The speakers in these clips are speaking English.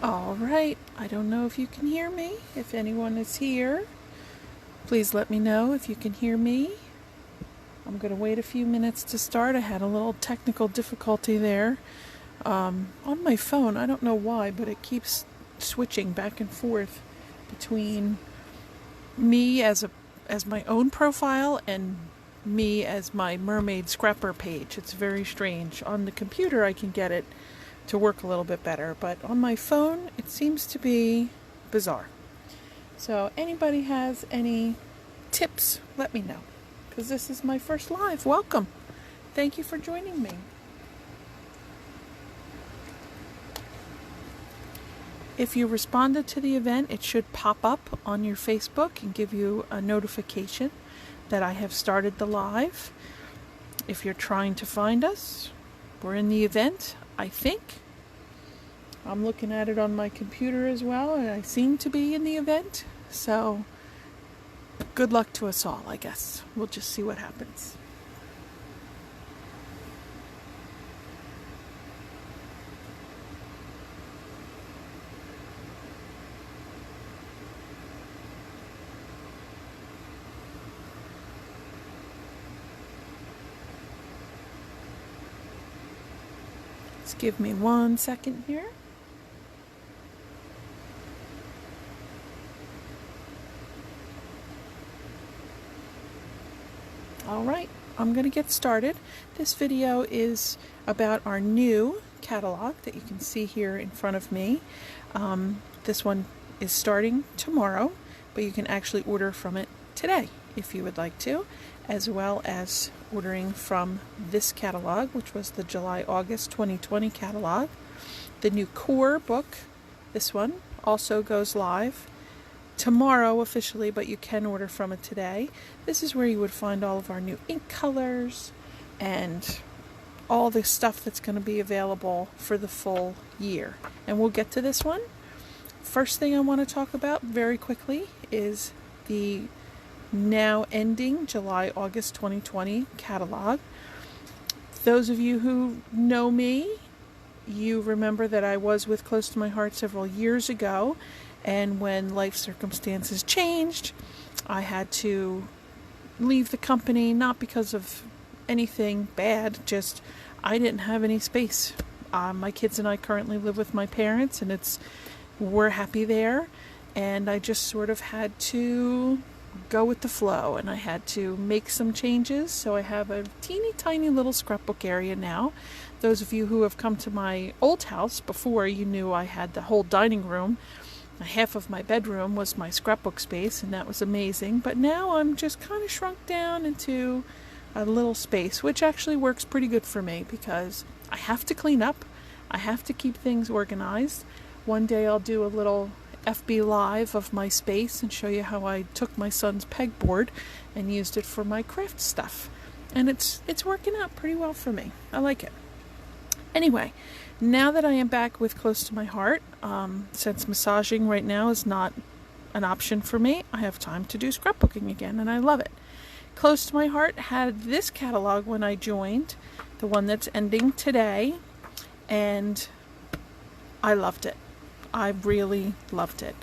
All right, I don't know if you can hear me. If anyone is here, please let me know if you can hear me. I'm going to wait a few minutes to start. I had a little technical difficulty there on my phone. I don't know why, but it keeps switching back and forth between me as my own profile and me as my mermaid scrapper page. It's very strange. On the computer I can get it to work a little bit better, but on my phone it seems to be bizarre. So anybody has any tips, let me know, because this is my first live. Welcome. Thank you for joining me. If you responded to the event, it should pop up on your Facebook and give you a notification that I have started the live. If you're trying to find us, we're in the event, I think. I'm looking at it on my computer as well, and I seem to be in the event. So, good luck to us all, I guess. We'll just see what happens. Just give me 1 second here. All right, I'm going to get started. This video is about our new catalog that you can see here in front of me. This one is starting tomorrow, but you can actually order from it today if you would like to, as well as ordering from this catalog, which was the July-August 2020 catalog. The new core book, this one, also goes live tomorrow officially, but you can order from it today. This is where you would find all of our new ink colors and all the stuff that's going to be available for the full year. And we'll get to this one. First thing I want to talk about very quickly is the now ending July-August 2020 catalog. Those of you who know me, you remember that I was with Close to My Heart several years ago, and when life circumstances changed, I had to leave the company, not because of anything bad, just I didn't have any space. My kids and I currently live with my parents, and we're happy there, and I just sort of had to go with the flow, and I had to make some changes. So I have a teeny tiny little scrapbook area now. Those of you who have come to my old house before, you knew I had the whole dining room. Half of my bedroom was my scrapbook space, and that was amazing. But now I'm just kind of shrunk down into a little space, which actually works pretty good for me because I have to clean up. I have to keep things organized. One day I'll do a little FB Live of my space and show you how I took my son's pegboard and used it for my craft stuff. And it's working out pretty well for me. I like it. Anyway, now that I am back with Close to My Heart, since massaging right now is not an option for me, I have time to do scrapbooking again, and I love it. Close to My Heart had this catalog when I joined, the one that's ending today, and I loved it. I really loved it.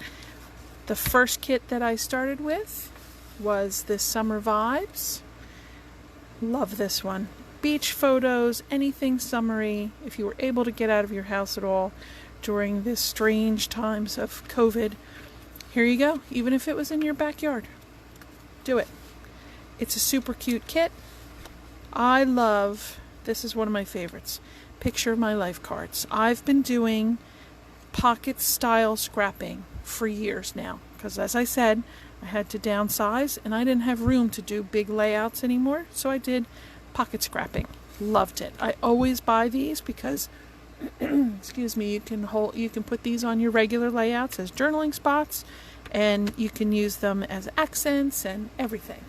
The first kit that I started with was this Summer Vibes. Love this one. Beach photos, anything summery. If you were able to get out of your house at all during this strange times of COVID, here you go. Even if it was in your backyard, do it. It's a super cute kit. I love, this is one of my favorites, Picture My Life cards. I've been doing pocket style scrapping for years now because, as I said, I had to downsize and I didn't have room to do big layouts anymore, so I did pocket scrapping. Loved it. I always buy these because excuse me, you can put these on your regular layouts as journaling spots, and you can use them as accents and everything.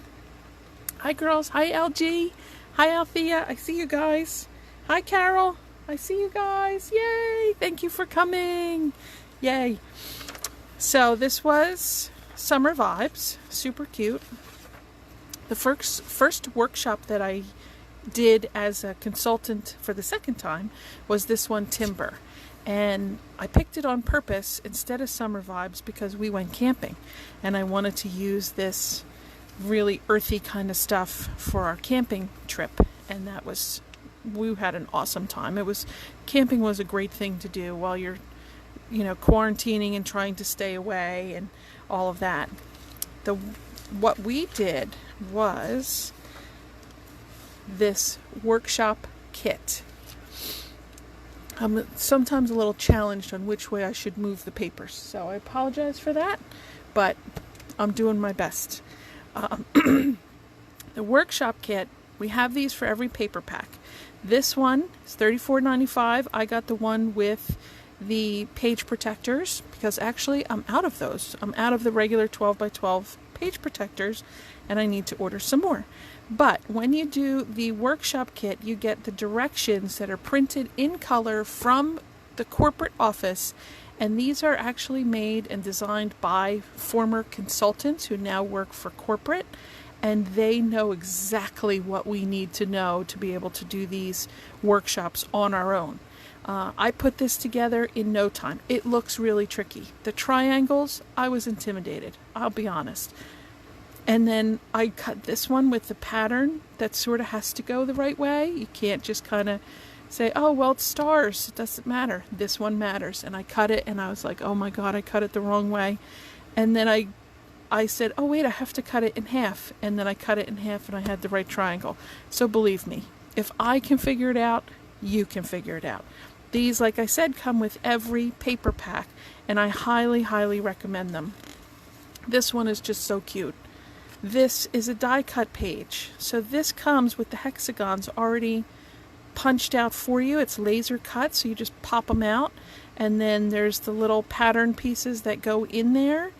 Hi girls. Hi LG. Hi Althea. I see you guys. Hi Carol. I see you guys. Yay! Thank you for coming. Yay. So this was Summer Vibes. Super cute. The first workshop that I did as a consultant for the second time was this one, Timber. And I picked it on purpose instead of Summer Vibes because we went camping and I wanted to use this really earthy kind of stuff for our camping trip. And we had an awesome time. Camping was a great thing to do while you're, quarantining and trying to stay away and all of that. What we did was this workshop kit. I'm sometimes a little challenged on which way I should move the papers, so I apologize for that, but I'm doing my best. The workshop kit, we have these for every paper pack. This one is $34.95. I got the one with the page protectors because actually I'm out of those. I'm out of the regular 12 by 12 page protectors and I need to order some more. But when you do the workshop kit, you get the directions that are printed in color from the corporate office, and these are actually made and designed by former consultants who now work for corporate, and they know exactly what we need to know to be able to do these workshops on our own. I put this together in no time. It looks really tricky. The triangles, I was intimidated, I'll be honest. And then I cut this one with the pattern that sort of has to go the right way. You can't just kind of say, oh, well, it's stars. It doesn't matter. This one matters. And I cut it and I was like, oh my God, I cut it the wrong way. And then I said, oh wait, I have to cut it in half. And then I cut it in half and I had the right triangle. So believe me, if I can figure it out, you can figure it out. These, like I said, come with every paper pack and I highly, highly recommend them. This one is just so cute. This is a die cut page. So this comes with the hexagons already punched out for you. It's laser cut, so you just pop them out. And then there's the little pattern pieces that go in there.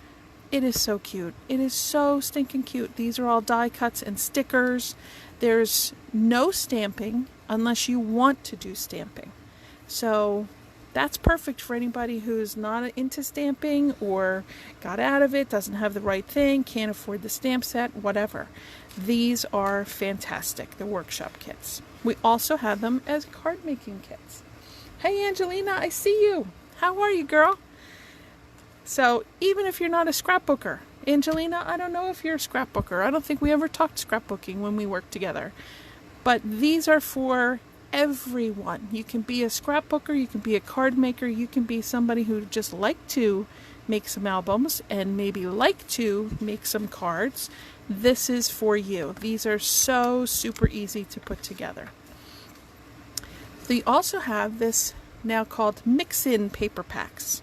It is so cute. It is so stinking cute. These are all die cuts and stickers. There's no stamping unless you want to do stamping. So that's perfect for anybody who's not into stamping or got out of it, doesn't have the right thing, can't afford the stamp set, whatever. These are fantastic, the workshop kits. We also have them as card making kits. Hey Angelina, I see you. How are you, girl? So even if you're not a scrapbooker, Angelina, I don't know if you're a scrapbooker. I don't think we ever talked scrapbooking when we worked together. But these are for everyone. You can be a scrapbooker, you can be a card maker, you can be somebody who just like to make some albums and maybe like to make some cards. This is for you. These are so super easy to put together. They also have this now called mix-in paper packs.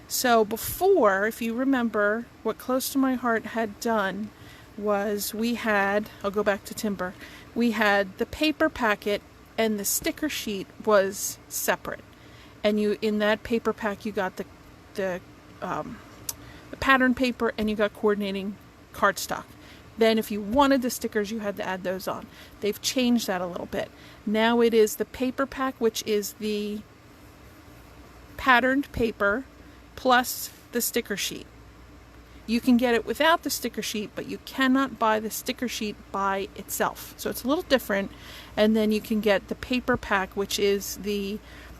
So before, if you remember, what Close to My Heart had done was I'll go back to Timber, we had the paper packet and the sticker sheet was separate, and in that paper pack you got the pattern paper and you got coordinating cardstock. Then if you wanted the stickers, you had to add those on. They've changed that a little bit. Now it is the paper pack, which is the patterned paper plus the sticker sheet. You can get it without the sticker sheet, but you cannot buy the sticker sheet by itself. So it's a little different. And then you can get the paper pack, which is the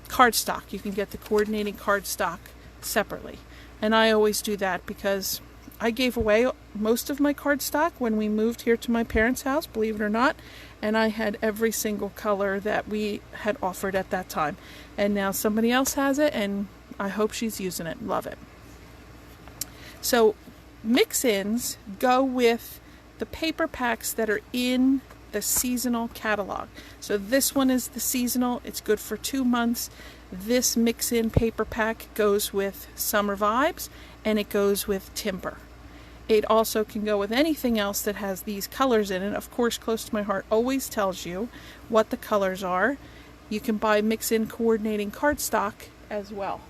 cardstock. You can get the coordinating cardstock separately. And I always do that because I gave away most of my cardstock when we moved here to my parents' house, believe it or not. And I had every single color that we had offered at that time. And now somebody else has it, and I hope she's using it. Love it. So mix-ins go with the paper packs that are in the seasonal catalog. So this one is the seasonal. It's good for 2 months. This mix-in paper pack goes with Summer Vibes and it goes with Timber. It also can go with anything else that has these colors in it. Of course, Close to My Heart always tells you what the colors are. You can buy mix-in coordinating cardstock as well.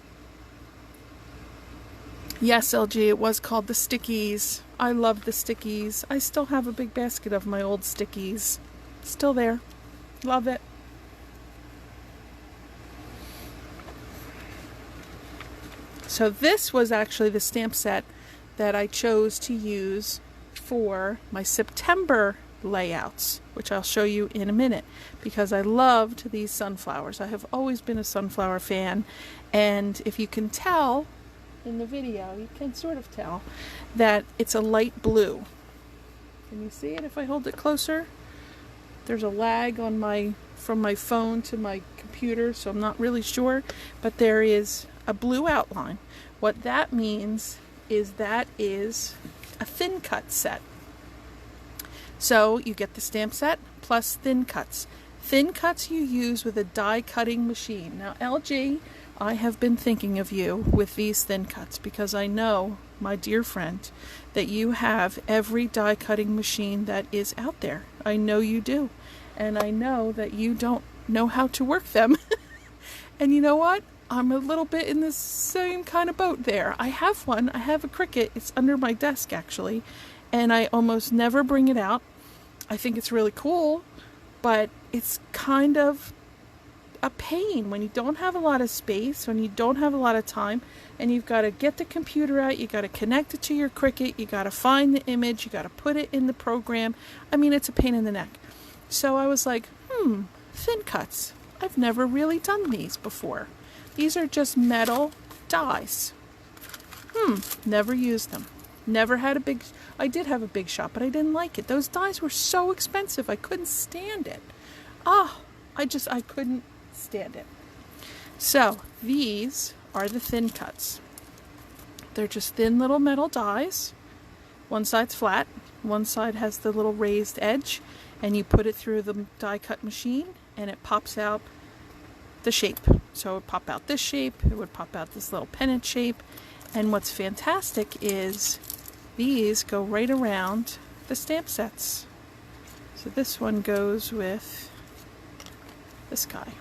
Yes, LG, it was called the stickies. I love the stickies. I still have a big basket of my old stickies. Still there. Love it. So this was actually the stamp set that I chose to use for my September layouts, which I'll show you in a minute, because I loved these sunflowers. I have always been a sunflower fan, and if you can tell in the video, you can sort of tell that it's a light blue. Can you see it if I hold it closer? There's a lag on from my phone to my computer, so I'm not really sure, but there is a blue outline. What that means is that is a thin cut set. So you get the stamp set plus thin cuts. Thin cuts you use with a die cutting machine. Now LG, I have been thinking of you with these thin cuts because I know, my dear friend, that you have every die cutting machine that is out there. I know you do. And I know that you don't know how to work them. And you know what? I'm a little bit in the same kind of boat there. I have one. I have a Cricut. It's under my desk actually. And I almost never bring it out. I think it's really cool, but it's kind of a pain when you don't have a lot of space, when you don't have a lot of time, and you've got to get the computer out, you got to connect it to your Cricut, you got to find the image, you got to put it in the program. I mean, it's a pain in the neck. So I was like, thin cuts. I've never really done these before. These are just metal dies. Never used them. Never had I did have a big shop, but I didn't like it. Those dies were so expensive. I couldn't stand it. I couldn't stand it. So these are the thin cuts. They're just thin little metal dies. One side's flat, one side has the little raised edge, and you put it through the die cut machine and it pops out the shape. So it would pop out this shape, it would pop out this little pennant shape, and what's fantastic is these go right around the stamp sets. So this one goes with this guy.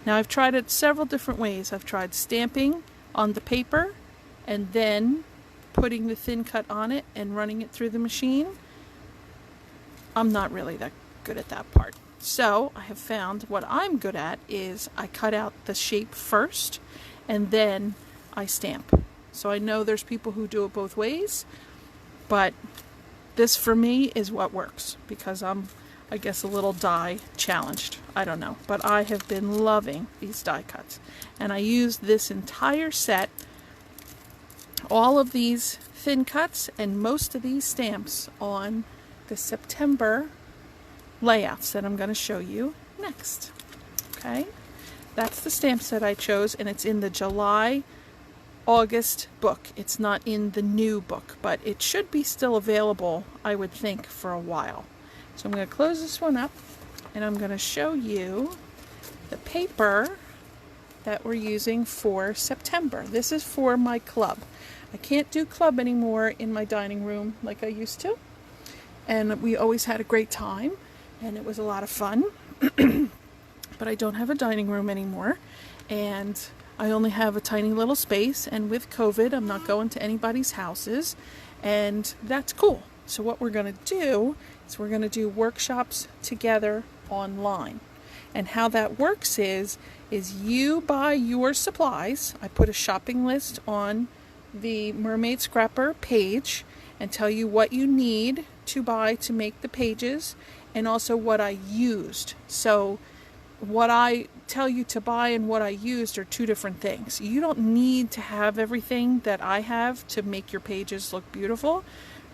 Now I've tried it several different ways. I've tried stamping on the paper and then putting the thin cut on it and running it through the machine. I'm not really that good at that part. So I have found what I'm good at is I cut out the shape first and then I stamp. So I know there's people who do it both ways, but this for me is what works because I'm, I guess, a little die challenged. I don't know, but I have been loving these die cuts. And I used this entire set, all of these thin cuts and most of these stamps on the September layouts that I'm going to show you next. Okay, that's the stamp set I chose, and it's in the July August book. It's not in the new book, but it should be still available, I would think, for a while. So I'm going to close this one up and I'm going to show you the paper that we're using for September. This is for my club. I can't do club anymore in my dining room like I used to, and we always had a great time and it was a lot of fun. But I don't have a dining room anymore, and I only have a tiny little space, and with COVID I'm not going to anybody's houses, and that's cool. So what we're going to do is we're going to do workshops together online. And how that works is you buy your supplies. I put a shopping list on the Mermaid Scrapper page and tell you what you need to buy to make the pages, and also what I used. So what I tell you to buy and what I used are two different things. You don't need to have everything that I have to make your pages look beautiful.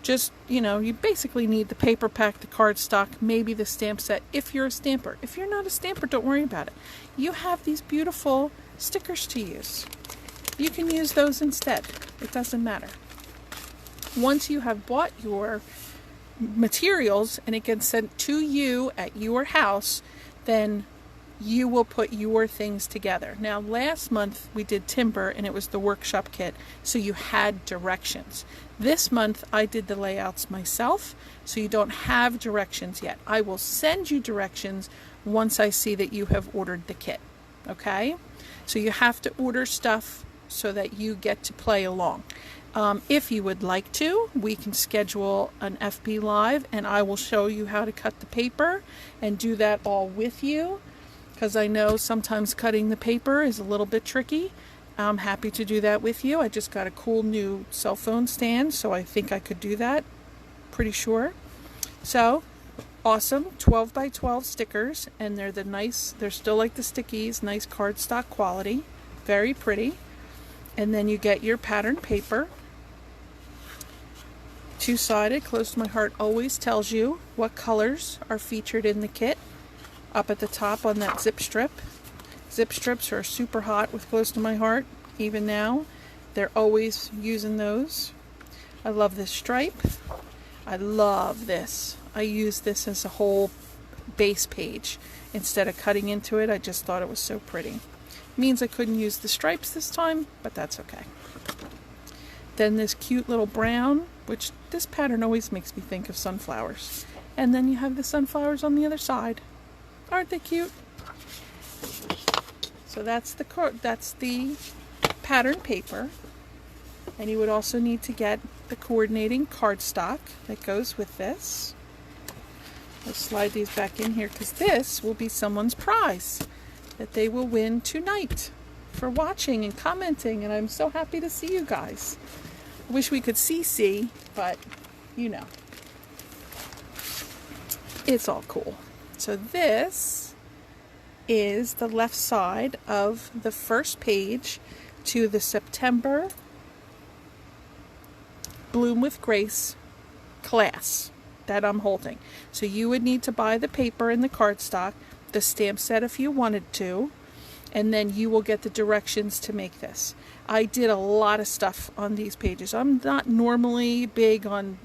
Just, you basically need the paper pack, the cardstock, maybe the stamp set if you're a stamper. If you're not a stamper, don't worry about it. You have these beautiful stickers to use. You can use those instead. It doesn't matter. Once you have bought your materials and it gets sent to you at your house, then you will put your things together. Now, last month we did timber and it was the workshop kit, so you had directions. This month I did the layouts myself, so you don't have directions yet. I will send you directions once I see that you have ordered the kit. Okay? So you have to order stuff so that you get to play along. If you would like to, we can schedule an FB Live and I will show you how to cut the paper and do that all with you, because I know sometimes cutting the paper is a little bit tricky. I'm happy to do that with you. I just got a cool new cell phone stand, so I think I could do that. Pretty sure. So awesome 12 by 12 stickers, and they're they're still like the stickies, nice cardstock quality, very pretty. And then you get your pattern paper, two-sided. Close to my heart always tells you what colors are featured in the kit up at the top on that zip strip. Zip strips are super hot with Close to my heart. Even now, they're always using those. I love this stripe. I love this. I use this as a whole base page instead of cutting into it. I just thought it was so pretty. Means I couldn't use the stripes this time, but that's okay. Then this cute little brown, which this pattern always makes me think of sunflowers. And then you have the sunflowers on the other side. Aren't they cute? So that's the pattern paper. And you would also need to get the coordinating cardstock that goes with this. I'll slide these back in here because this will be someone's prize that they will win tonight for watching and commenting, and I'm so happy to see you guys. I wish we could see, but you know, it's all cool. So this is the left side of the first page to the September Bloom with Grace class that I'm holding. So you would need to buy the paper and the cardstock, the stamp set if you wanted to, and then you will get the directions to make this. I did a lot of stuff on these pages. I'm not normally big on,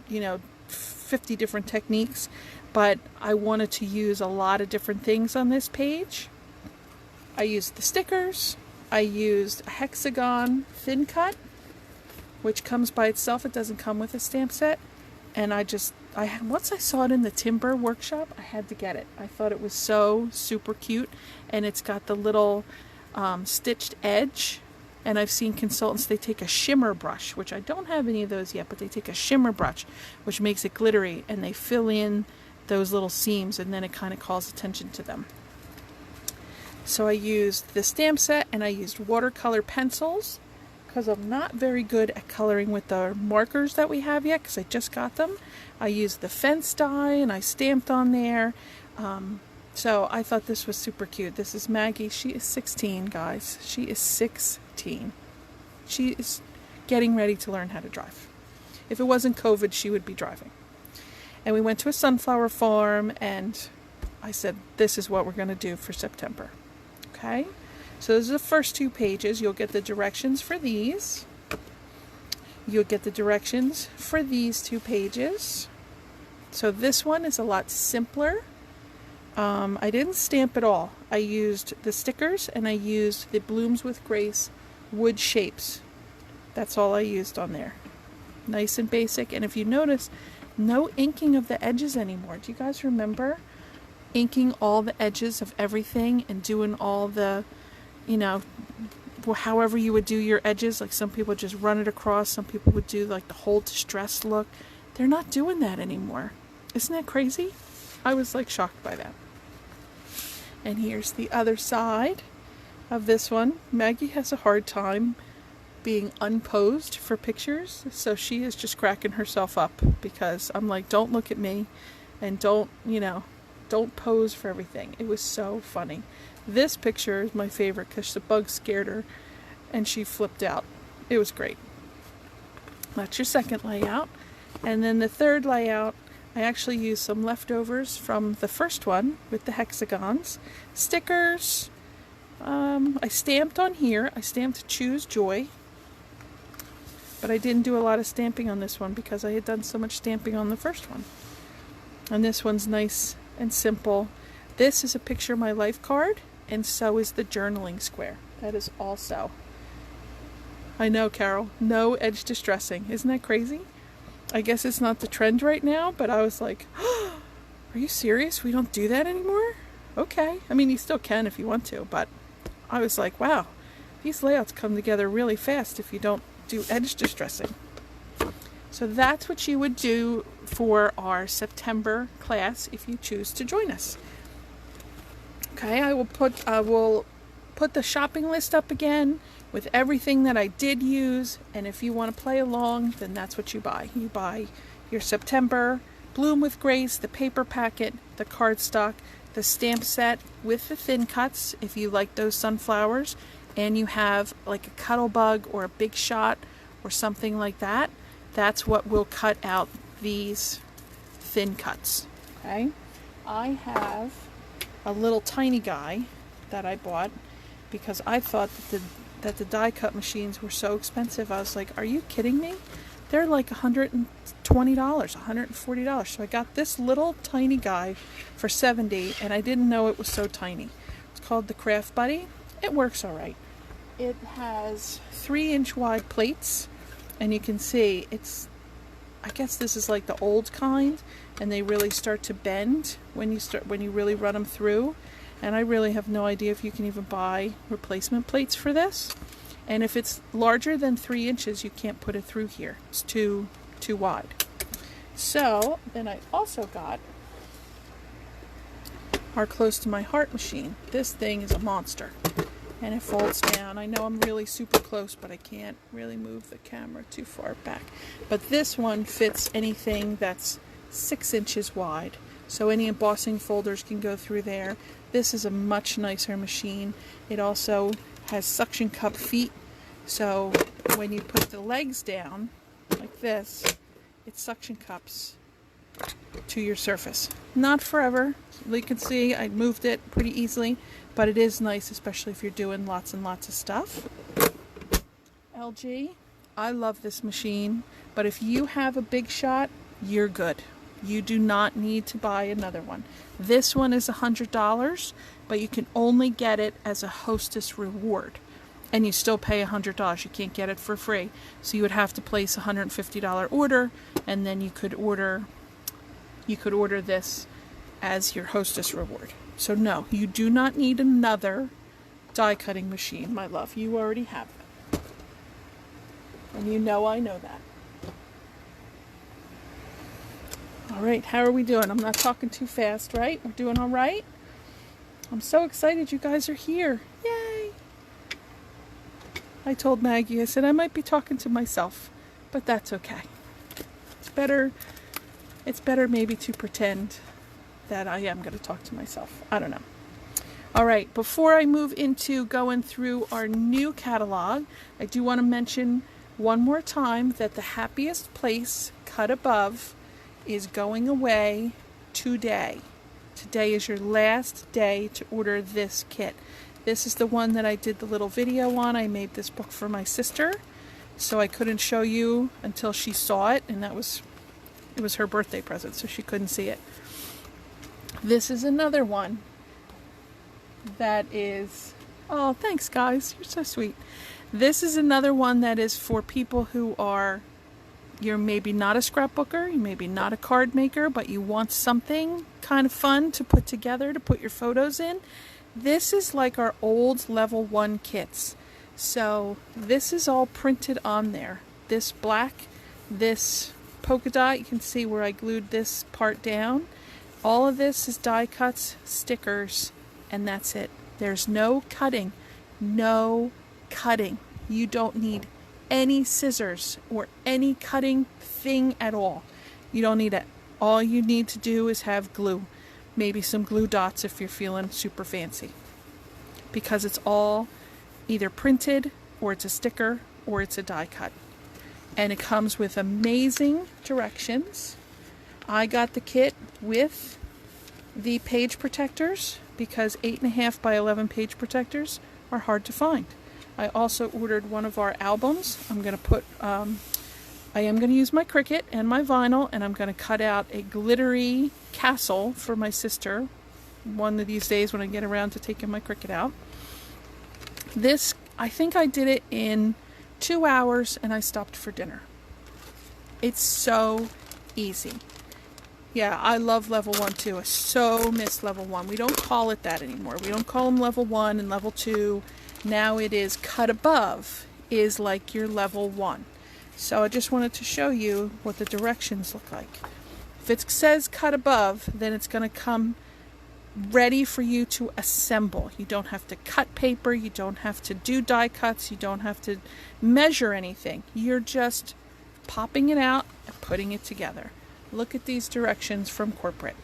50 different techniques, but I wanted to use a lot of different things on this page. I used the stickers. I used a hexagon thin cut, which comes by itself. It doesn't come with a stamp set. And once I saw it in the timber workshop, I had to get it. I thought it was so super cute, and it's got the little stitched edge. And I've seen consultants, they take a shimmer brush, which I don't have any of those yet, but they take a shimmer brush, which makes it glittery, and they fill in those little seams, and then it kind of calls attention to them. So I used the stamp set, and I used watercolor pencils, because I'm not very good at coloring with the markers that we have yet, because I just got them. I used the fence die, and I stamped on there. So I thought this was super cute. This is Maggie. She is 16, guys. She is 16. She is getting ready to learn how to drive. If it wasn't COVID, she would be driving. And we went to a sunflower farm, and I said, this is what we're going to do for September. Okay? So those are the first two pages. You'll get the directions for these. You'll get the directions for these two pages. So this one is a lot simpler. I didn't stamp at all. I used the stickers, and I used the Blooms with Grace wood shapes. That's all I used on there. Nice and basic. And if you notice, no inking of the edges anymore. Do you guys remember inking all the edges of everything and doing all the, however you would do your edges? Like some people just run it across. Some people would do like the whole distressed look. They're not doing that anymore. Isn't that crazy? I was like shocked by that. And here's the other side of this one. Maggie has a hard time being unposed for pictures, so she is just cracking herself up because I'm like, don't look at me and don't pose for everything. It was so funny. This picture is my favorite because the bug scared her and she flipped out. It was great. That's your second layout. And then the third layout, I actually used some leftovers from the first one with the hexagons. Stickers. I stamped on here. I stamped Choose Joy. But I didn't do a lot of stamping on this one because I had done so much stamping on the first one. And this one's nice and simple. This is a Picture My Life card, and so is the journaling square. That is also. I know, Carol. No edge distressing. Isn't that crazy? I guess it's not the trend right now, but I was like, oh, are you serious? We don't do that anymore? Okay. I mean, you still can if you want to, but I was like, wow, these layouts come together really fast if you don't do edge distressing. So that's what you would do for our September class if you choose to join us. Okay, I will put the shopping list up again with everything that I did use, and if you want to play along, then that's what you buy. You buy your September Bloom with Grace, the paper packet, the cardstock, the stamp set with the thin cuts if you like those sunflowers, and you have like a Cuttlebug or a Big Shot or something like that, that's what will cut out these thin cuts. Okay, I have a little tiny guy that I bought because I thought that the die cut machines were so expensive. I was like, are you kidding me? They're like $120, $140. So I got this little tiny guy for $70, and I didn't know it was so tiny. It's called the Craft Buddy. It works all right. It has 3-inch wide plates, and you can see it's, I guess this is like the old kind, and they really start to bend when you really run them through. And I really have no idea if you can even buy replacement plates for this. And if it's larger than 3 inches, you can't put it through here. It's too wide. So then I also got our Close to My Heart machine. This thing is a monster, and it folds down. I know I'm really super close, but I can't really move the camera too far back. But this one fits anything that's 6 inches wide. So any embossing folders can go through there. This is a much nicer machine. It also has suction cup feet, so when you put the legs down like this, it suction cups to your surface. Not forever. You can see I moved it pretty easily, but it is nice, especially if you're doing lots and lots of stuff. LG, I love this machine, but if you have a Big Shot, you're good. You do not need to buy another one. This one is $100, but you can only get it as a Hostess reward. And you still pay $100. You can't get it for free. So you would have to place a $150 order, and then you could order this as your Hostess reward. So no, you do not need another die cutting machine, my love. You already have it. And you know I know that. All right, how are we doing? I'm not talking too fast, right? We're doing all right? I'm so excited you guys are here. Yay! I told Maggie, I said I might be talking to myself, but that's okay. It's better maybe to pretend that I am going to talk to myself. I don't know. All right, before I move into going through our new catalog, I do want to mention one more time that the Happiest Place Cut Above is going away today. Today is your last day to order this kit. This is the one that I did the little video on. I made this book for my sister, so I couldn't show you until she saw it, and it was her birthday present, so she couldn't see it. This is another one that is, oh, thanks guys, you're so sweet. This is another one that is for people who are, you're maybe not a scrapbooker, you maybe not a card maker, but you want something kind of fun to put together to put your photos in. This is like our old level 1 kits. So this is all printed on there. This black, this polka dot, you can see where I glued this part down. All of this is die cuts, stickers, and that's it. There's no cutting. No cutting. You don't need any scissors or any cutting thing at all. You don't need it. All you need to do is have glue. Maybe some glue dots if you're feeling super fancy. Because it's all either printed, or it's a sticker, or it's a die cut. And it comes with amazing directions. I got the kit with the page protectors because 8.5 by 11 page protectors are hard to find. I also ordered one of our albums. I'm going to put, I am going to use my Cricut and my vinyl, and I'm going to cut out a glittery castle for my sister one of these days when I get around to taking my Cricut out. This, I think I did it in 2 hours, and I stopped for dinner. It's so easy. Yeah, I love level 1 too. I so miss level 1. We don't call it that anymore. We don't call them level 1 and level 2. Now it is cut above is like your level 1. So I just wanted to show you what the directions look like. If it says cut above, then it's going to come ready for you to assemble. You don't have to cut paper. You don't have to do die cuts. You don't have to measure anything. You're just popping it out and putting it together. look at these directions from corporate.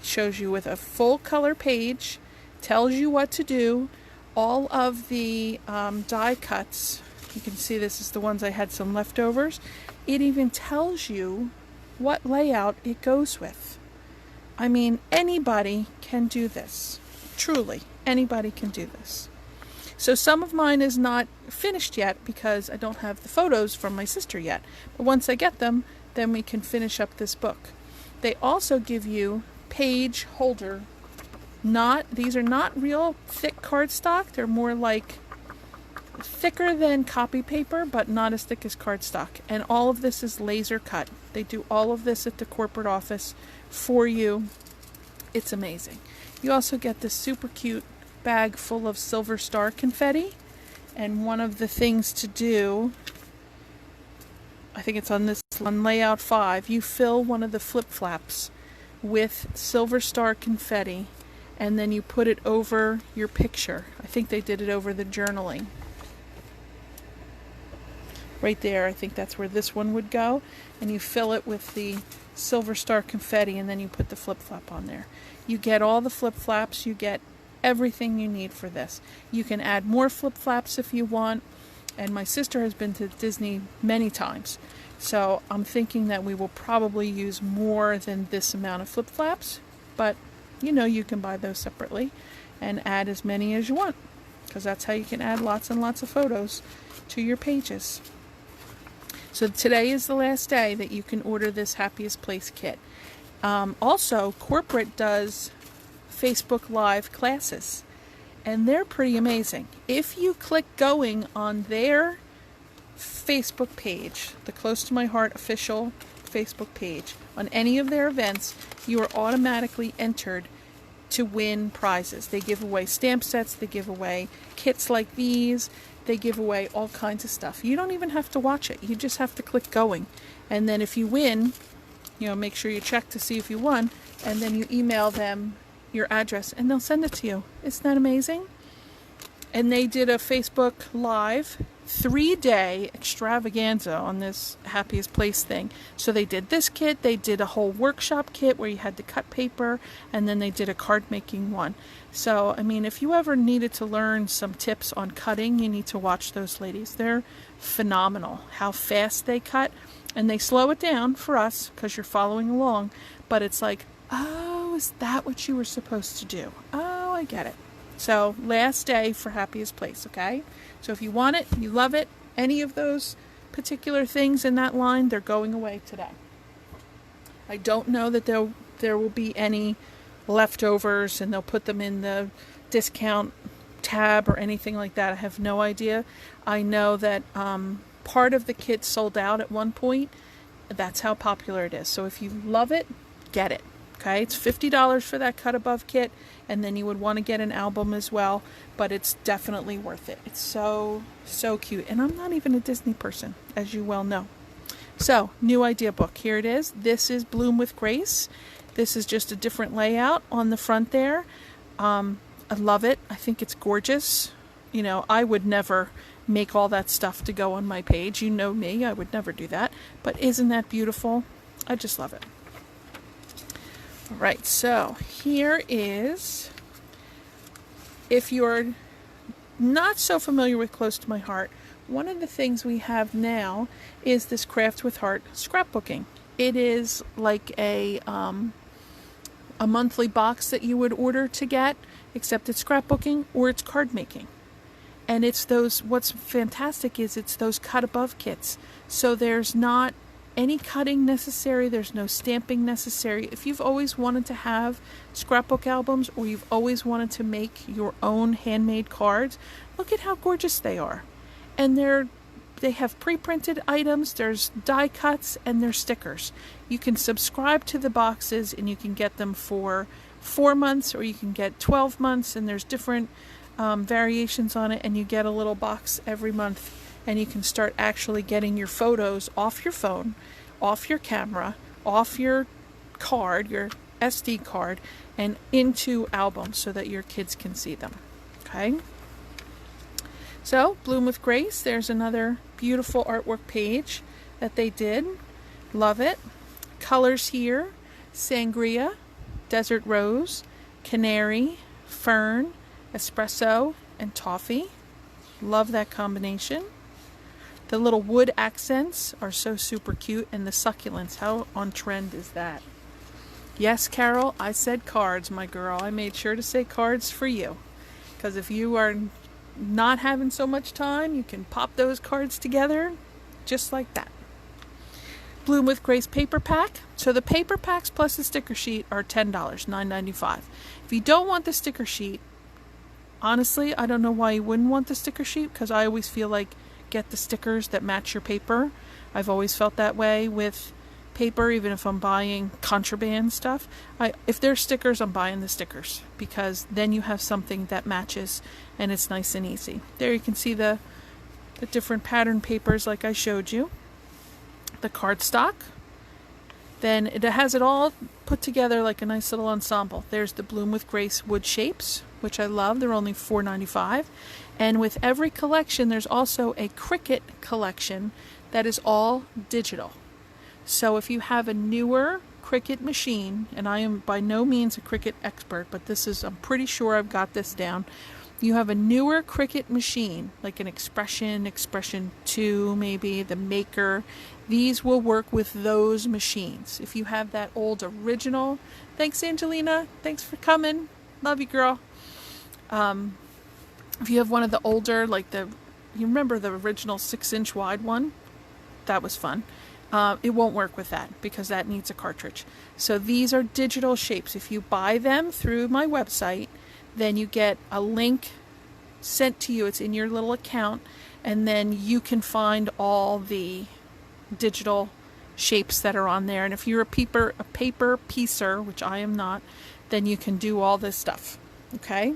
It shows you with a full color page, tells you what to do. All of the die cuts, you can see this is the ones I had some leftovers. It even tells you what layout it goes with. I mean, anybody can do this. Truly, anybody can do this. So some of mine is not finished yet because I don't have the photos from my sister yet. But once I get them, then we can finish up this book. They also give you page holder. These are not real thick cardstock. They're more like thicker than copy paper, but not as thick as cardstock. And all of this is laser cut. They do all of this at the corporate office for you. It's amazing. You also get this super cute bag full of silver star confetti. And one of the things to do, I think it's on layout 5, you fill one of the flip flaps with silver star confetti, and then you put it over your picture. I think they did it over the journaling. Right there, I think that's where this one would go. And you fill it with the silver star confetti, and then you put the flip flap on there. You get all the flip flaps, you get everything you need for this. You can add more flip flaps if you want. And my sister has been to Disney many times. So I'm thinking that we will probably use more than this amount of flip flaps. But you know, you can buy those separately and add as many as you want, because that's how you can add lots and lots of photos to your pages. So today is the last day that you can order this Happiest Place kit. Also, corporate does Facebook Live classes, and they're pretty amazing. If you click going on their Facebook page, the Close to My Heart official Facebook page, on any of their events, you are automatically entered to win prizes. They give away stamp sets, they give away kits like these, they give away all kinds of stuff. You don't even have to watch it. You just have to click going. And then if you win, make sure you check to see if you won, and then you email them your address and they'll send it to you. Isn't that amazing? And they did a Facebook Live 3-day extravaganza on this Happiest Place thing. So they did this kit, they did a whole workshop kit where you had to cut paper, and then they did a card making one. So, I mean, if you ever needed to learn some tips on cutting, you need to watch those ladies. They're phenomenal. How fast they cut, and they slow it down for us because you're following along, but it's like, oh, is that what you were supposed to do? Oh, I get it. So, last day for Happiest Place, okay? So if you want it, you love it, any of those particular things in that line, they're going away today. I don't know that there will be any leftovers and they'll put them in the discount tab or anything like that. I have no idea. I know that part of the kit sold out at one point. That's how popular it is. So if you love it, get it. Okay, it's $50 for that cut above kit, and then you would want to get an album as well, but it's definitely worth it. It's so cute, and I'm not even a Disney person, as you well know. So, new idea book, here it is. This is Bloom with Grace. This is just a different layout on the front there. I love it. I think it's gorgeous. I would never make all that stuff to go on my page. You know me, I would never do that, but isn't that beautiful? I just love it. Alright, so here is, if you're not so familiar with Close to My Heart, one of the things we have now is this Craft with Heart scrapbooking. It is like a monthly box that you would order to get, except it's scrapbooking or it's card making. And it's what's fantastic is it's those cut above kits. So there's not any cutting necessary, there's no stamping necessary. If you've always wanted to have scrapbook albums, or you've always wanted to make your own handmade cards, look at how gorgeous they are. And they have pre-printed items, there's die cuts, and there's stickers. You can subscribe to the boxes and you can get them for 4 months, or you can get 12 months, and there's different variations on it, and you get a little box every month. And you can start actually getting your photos off your phone, off your camera, off your card, your SD card, and into albums so that your kids can see them. Okay? So, Bloom with Grace, there's another beautiful artwork page that they did. Love it. Colors here: sangria, desert rose, canary, fern, espresso, and toffee. Love that combination. The little wood accents are so super cute, and the succulents, how on trend is that? Yes, Carol, I said cards, my girl. I made sure to say cards for you, because if you are not having so much time, you can pop those cards together just like that. Bloom with Grace paper pack. So the paper packs plus the sticker sheet are $10, $9.95. If you don't want the sticker sheet, honestly, I don't know why you wouldn't want the sticker sheet, because I always feel like get the stickers that match your paper. I've always felt that way with paper, even if I'm buying contraband stuff. If there's stickers, I'm buying the stickers, because then you have something that matches and it's nice and easy. There you can see the different pattern papers like I showed you. The cardstock. Then it has it all put together like a nice little ensemble. There's the Bloom with Grace wood shapes, which I love. They're only $4.95. And with every collection, there's also a Cricut collection that is all digital. So if you have a newer Cricut machine, and I am by no means a Cricut expert, but I'm pretty sure I've got this down. You have a newer Cricut machine, like an Expression 2 maybe, the Maker. These will work with those machines. If you have that old original, thanks Angelina, thanks for coming, love you girl. If you have one of the older, like you remember the original 6-inch wide one? That was fun. It won't work with that, because that needs a cartridge. So these are digital shapes. If you buy them through my website, then you get a link sent to you. It's in your little account, and then you can find all the digital shapes that are on there. And if you're a paper piecer, which I am not, then you can do all this stuff. Okay?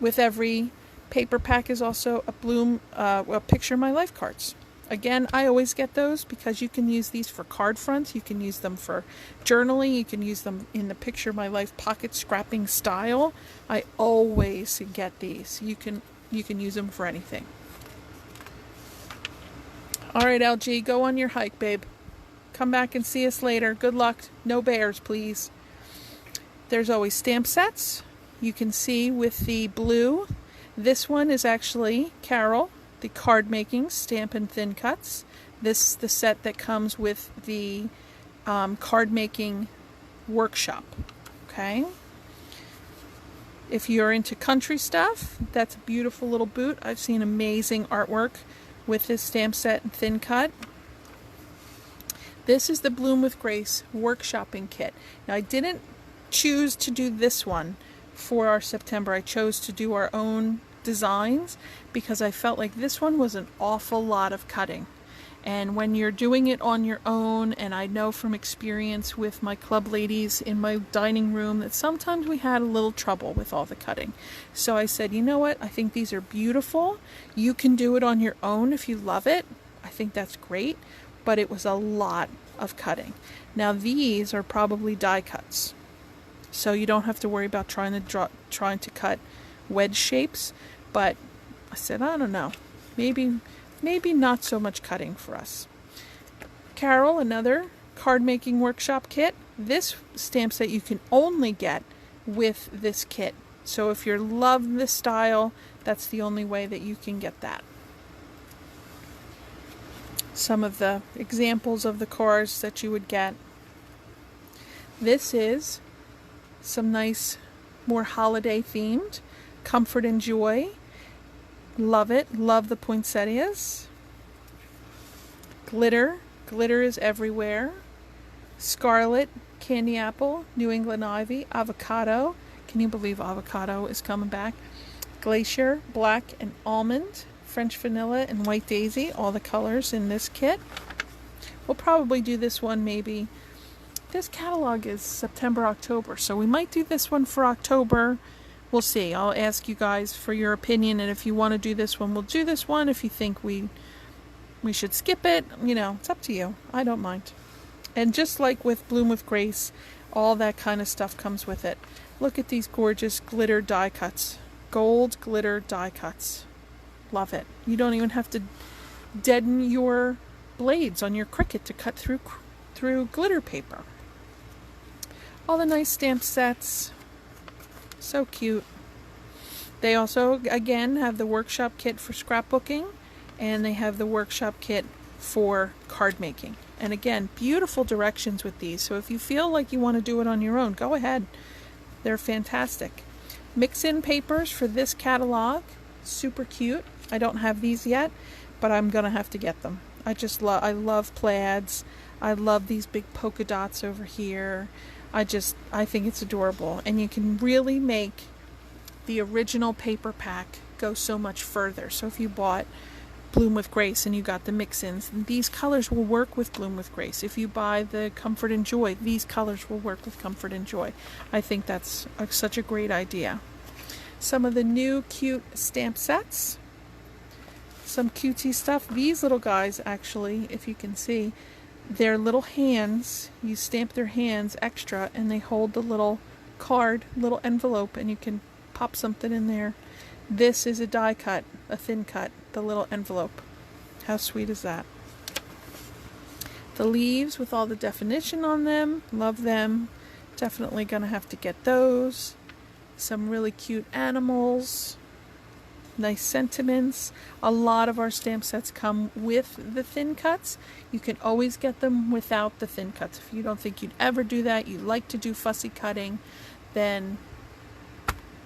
With every paper pack is also a Picture My Life cards. Again, I always get those because you can use these for card fronts, you can use them for journaling, you can use them in the Picture My Life pocket scrapping style. I always get these. You can use them for anything. All right, LG, go on your hike, babe. Come back and see us later. Good luck. No bears, please. There's always stamp sets. You can see with the blue. This one is actually Carol, the card making stamp and thin cuts. This is the set that comes with the card making workshop. Okay. If you're into country stuff, that's a beautiful little boot. I've seen amazing artwork with this stamp set and thin cut. This is the Bloom with Grace workshopping kit. Now I didn't choose to do this one for our September. I chose to do our own designs because I felt like this one was an awful lot of cutting. And when you're doing it on your own, and I know from experience with my club ladies in my dining room that sometimes we had a little trouble with all the cutting. So I said, you know what, I think these are beautiful. You can do it on your own if you love it. I think that's great, but it was a lot of cutting. Now these are probably die cuts, so you don't have to worry about trying to cut wedge shapes. But I said, I don't know, maybe not so much cutting for us. Carol, another card making workshop kit. This stamp set you can only get with this kit. So if you love this style, that's the only way that you can get that. Some of the examples of the cards that you would get. This is some nice, more holiday themed, Comfort and Joy. Love it. Love the poinsettias. Glitter. Glitter is everywhere. Scarlet, candy apple, New England ivy, avocado. Can you believe avocado is coming back? Glacier, black and almond, French vanilla and white daisy. All the colors in this kit. We'll probably do this one maybe. This catalog is September, October, so we might do this one for October. We'll see. I'll ask you guys for your opinion, and if you want to do this one, we'll do this one. If you think we should skip it, it's up to you. I don't mind. And just like with Bloom with Grace, all that kind of stuff comes with it. Look at these gorgeous glitter die cuts. Gold glitter die cuts. Love it. You don't even have to deaden your blades on your Cricut to cut through glitter paper. All the nice stamp sets. So cute. They also, again, have the workshop kit for scrapbooking, and they have the workshop kit for card making. And again, beautiful directions with these. So if you feel like you want to do it on your own, go ahead. They're fantastic. Mix-in papers for this catalog. Super cute. I don't have these yet, but I'm going to have to get them. I love plaids. I love these big polka dots over here. I think it's adorable. And you can really make the original paper pack go so much further. So if you bought Bloom with Grace and you got the mix-ins, these colors will work with Bloom with Grace. If you buy the Comfort and Joy, these colors will work with Comfort and Joy. I think that's such a great idea. Some of the new cute stamp sets. Some cutesy stuff. These little guys, actually, if you can see, their little hands, you stamp their hands extra and they hold the little card, little envelope, and you can pop something in there. This is a die cut, a thin cut, the little envelope. How sweet is that? The leaves with all the definition on them, love them. Definitely gonna have to get those. Some really cute animals. Nice sentiments. A lot of our stamp sets come with the thin cuts. You can always get them without the thin cuts. If you don't think you'd ever do that, you like to do fussy cutting, then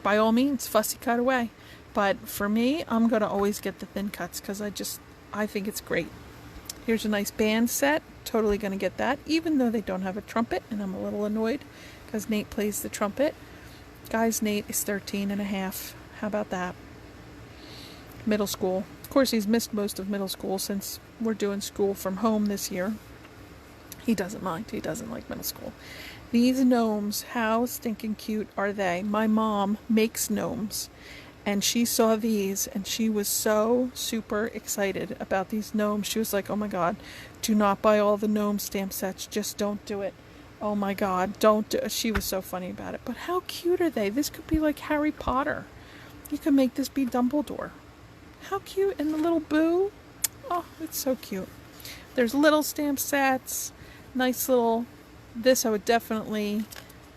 by all means, fussy cut away. But for me, I'm going to always get the thin cuts because I think it's great. Here's a nice band set. Totally going to get that, even though they don't have a trumpet, and I'm a little annoyed because Nate plays the trumpet. Guys, Nate is 13 and a half. How about that? Middle school. Of course, he's missed most of middle school since we're doing school from home this year. He doesn't mind. He doesn't like middle school. These gnomes, how stinking cute are they? My mom makes gnomes, and she saw these, and she was so super excited about these gnomes. She was like, oh my God, do not buy all the gnome stamp sets. Just don't do it. Oh my God, don't do it. She was so funny about it. But how cute are they? This could be like Harry Potter. You could make this be Dumbledore. How cute. And the little Boo. Oh, it's so cute. There's little stamp sets. Nice little... This I would definitely...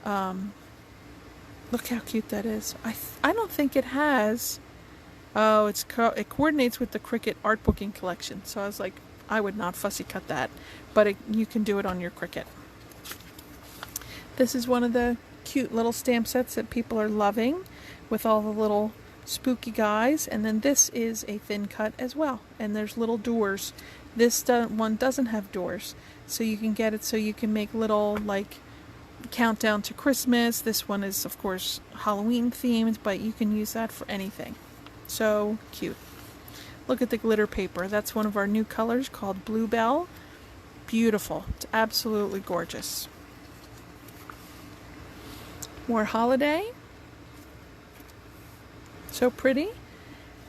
look how cute that is. I don't think it has... Oh, it coordinates with the Cricut art booking collection. So I was like, I would not fussy cut that. But you can do it on your Cricut. This is one of the cute little stamp sets that people are loving, with all the little spooky guys. And then this is a thin cut as well, and there's little doors. This one doesn't have doors, so you can get it so you can make little, like, countdown to Christmas. This one is of course Halloween themed, but you can use that for anything. So cute. Look at the glitter paper. That's one of our new colors called Bluebell. Beautiful. It's absolutely gorgeous. More holiday. So pretty.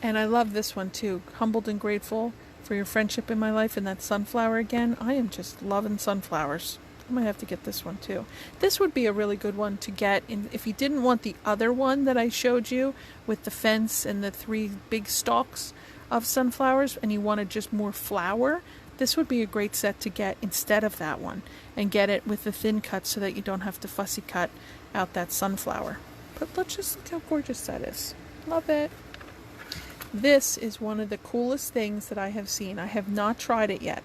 And I love this one too. Humbled and grateful for your friendship in my life. And that sunflower again. I am just loving sunflowers. I might have to get this one too. This would be a really good one to get if you didn't want the other one that I showed you with the fence and the 3 big stalks of sunflowers, and you wanted just more flower. This would be a great set to get instead of that one, and get it with the thin cut so that you don't have to fussy cut out that sunflower. But let's just look how gorgeous that is. Love it. This is one of the coolest things that I have seen. I have not tried it yet.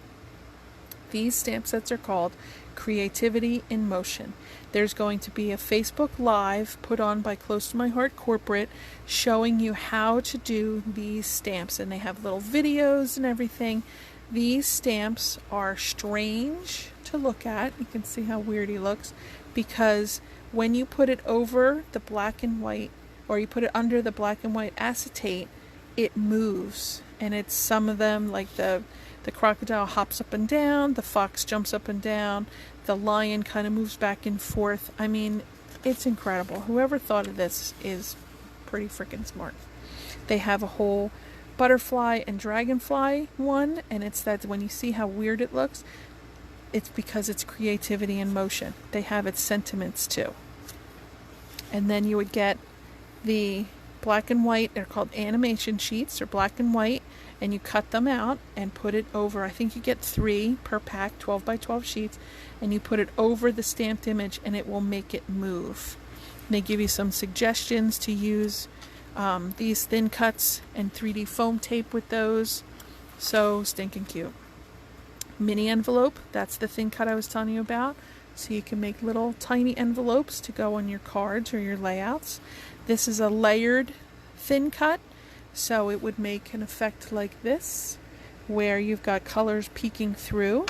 These stamp sets are called Creativity in Motion. There's going to be a Facebook Live put on by Close to My Heart Corporate showing you how to do these stamps, and they have little videos and everything. These stamps are strange to look at. You can see how weird he looks, because when you put it over the black and white, or you put it under the black and white acetate, it moves. And it's some of them, like the crocodile hops up and down, the fox jumps up and down, the lion kind of moves back and forth. I mean, it's incredible. Whoever thought of this is pretty freaking smart. They have a whole butterfly and dragonfly one, and it's that when you see how weird it looks, it's because it's creativity in motion. They have its sentiments too. And then you would get the black and white. They're called animation sheets. They're black and white, and you cut them out and put it over. I think you get 3 per pack, 12 by 12 sheets, and you put it over the stamped image and it will make it move. And they give you some suggestions to use these thin cuts and 3D foam tape with those. So stinking cute. Mini envelope, that's the thin cut I was telling you about. So you can make little tiny envelopes to go on your cards or your layouts. This is a layered thin cut, so it would make an effect like this, where you've got colors peeking through.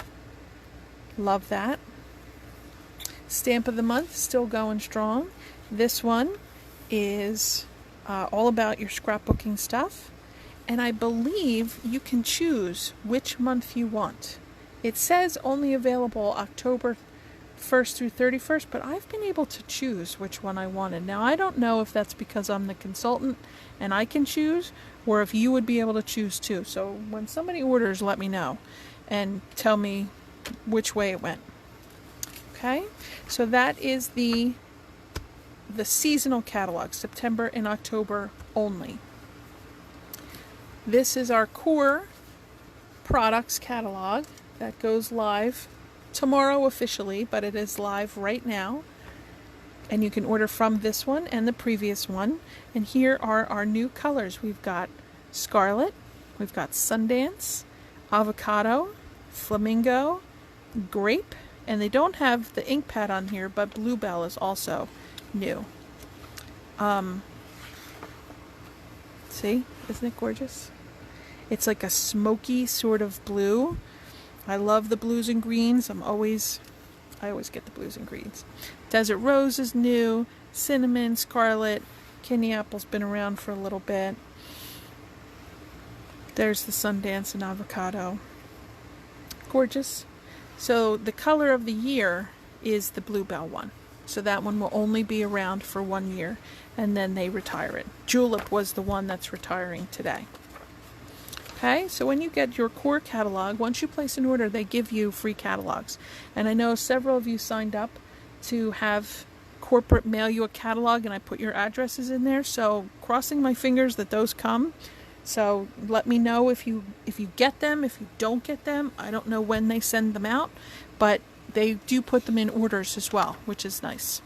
Love that. Stamp of the month, still going strong. This one is all about your scrapbooking stuff, and I believe you can choose which month you want. It says only available October 1st through 31st, but I've been able to choose which one I wanted. Now, I don't know if that's because I'm the consultant and I can choose, or if you would be able to choose too. So when somebody orders, let me know and tell me which way it went. Okay, so that is the seasonal catalog, September and October only. This is our core products catalog that goes live tomorrow officially, but it is live right now. And you can order from this one and the previous one. And here are our new colors. We've got Scarlet, we've got Sundance, Avocado, Flamingo, Grape, and they don't have the ink pad on here, but Bluebell is also new. See, isn't it gorgeous? It's like a smoky sort of blue. I love the blues and greens. I always get the blues and greens. Desert Rose is new. Cinnamon, Scarlet, Kidney Apple's been around for a little bit. There's the Sundance and Avocado. Gorgeous. So the color of the year is the Bluebell one. So that one will only be around for 1 year, and then they retire it. Julep was the one that's retiring today. Okay, so when you get your core catalog, once you place an order, they give you free catalogs. And I know several of you signed up to have corporate mail you a catalog, and I put your addresses in there. So crossing my fingers that those come. So let me know if you get them, if you don't get them. I don't know when they send them out, but they do put them in orders as well, which is nice.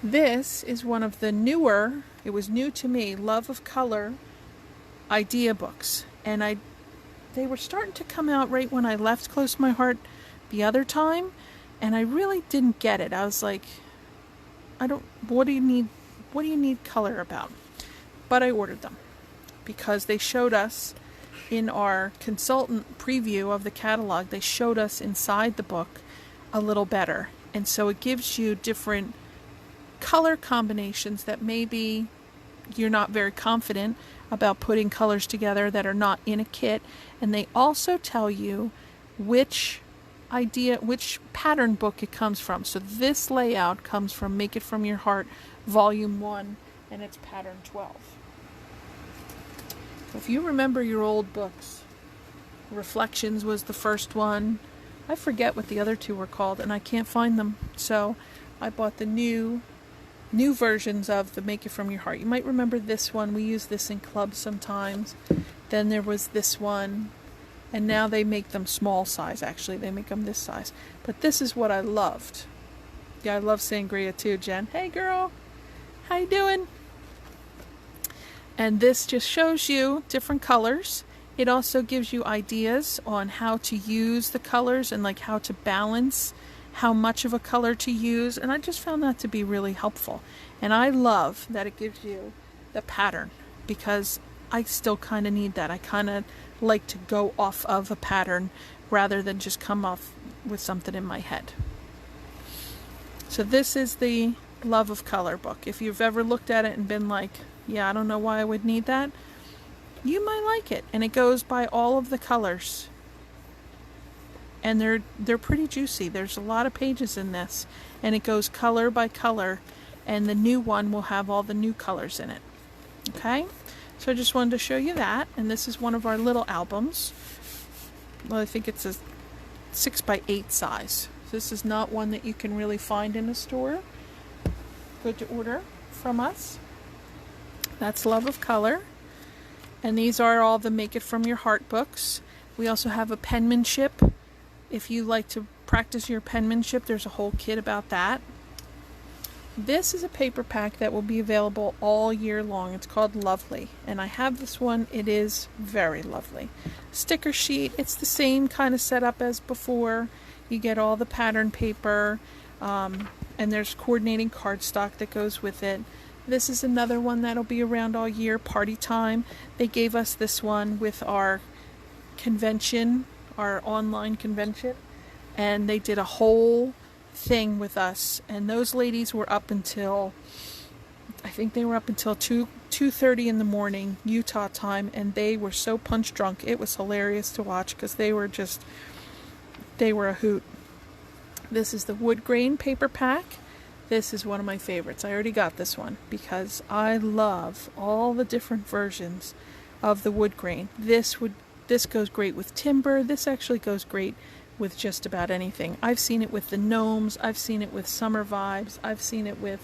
This is one of the newer, it was new to me, Love of Color idea books, and they were starting to come out right when I left Close to My Heart the other time, and I really didn't get it. I was like, what do you need color about? But I ordered them because they showed us in our consultant preview of the catalog, they showed us inside the book a little better, and so it gives you different color combinations that maybe you're not very confident about putting colors together that are not in a kit. And they also tell you which pattern book it comes from. So this layout comes from Make It From Your Heart Volume 1, and it's pattern 12. So if you remember your old books, Reflections was the first one. I forget what the other two were called, and I can't find them. So I bought the new versions of the Make It From Your Heart. You might remember this one. We use this in clubs sometimes. Then there was this one, and now they make them small size. Actually, they make them this size. But this is what I loved. Yeah, I love Sangria too, Jen. Hey girl, how you doing? And this just shows you different colors. It also gives you ideas on how to use the colors and like how to balance how much of a color to use, and I just found that to be really helpful. And I love that it gives you the pattern, because I still kind of need that. I kind of like to go off of a pattern rather than just come off with something in my head. So this is the Love of Color book. If you've ever looked at it and been like, yeah, I don't know why I would need that, you might like it. And it goes by all of the colors. And they're pretty juicy. There's a lot of pages in this, and it goes color by color, and the new one will have all the new colors in it. Okay, so I just wanted to show you that, and this is one of our little albums. Well, I think it's a 6x8 size. This is not one that you can really find in a store. Good to order from us. That's Love of Color. And these are all the Make It From Your Heart books. We also have a penmanship. If you like to practice your penmanship, there's a whole kit about that. This is a paper pack that will be available all year long. It's called Lovely, and I have this one. It is very lovely. Sticker sheet, it's the same kind of setup as before. You get all the pattern paper, and there's coordinating cardstock that goes with it. This is another one that'll be around all year, Party Time. They gave us this one with our convention, our online convention, and they did a whole thing with us, and those ladies were up until, I think they were up until 2:30 in the morning Utah time, and they were so punch drunk. It was hilarious to watch because they were a hoot. This is the wood grain paper pack. This is one of my favorites. I already got this one because I love all the different versions of the wood grain. This goes great with timber. This actually goes great with just about anything. I've seen it with the gnomes. I've seen it with Summer Vibes. I've seen it with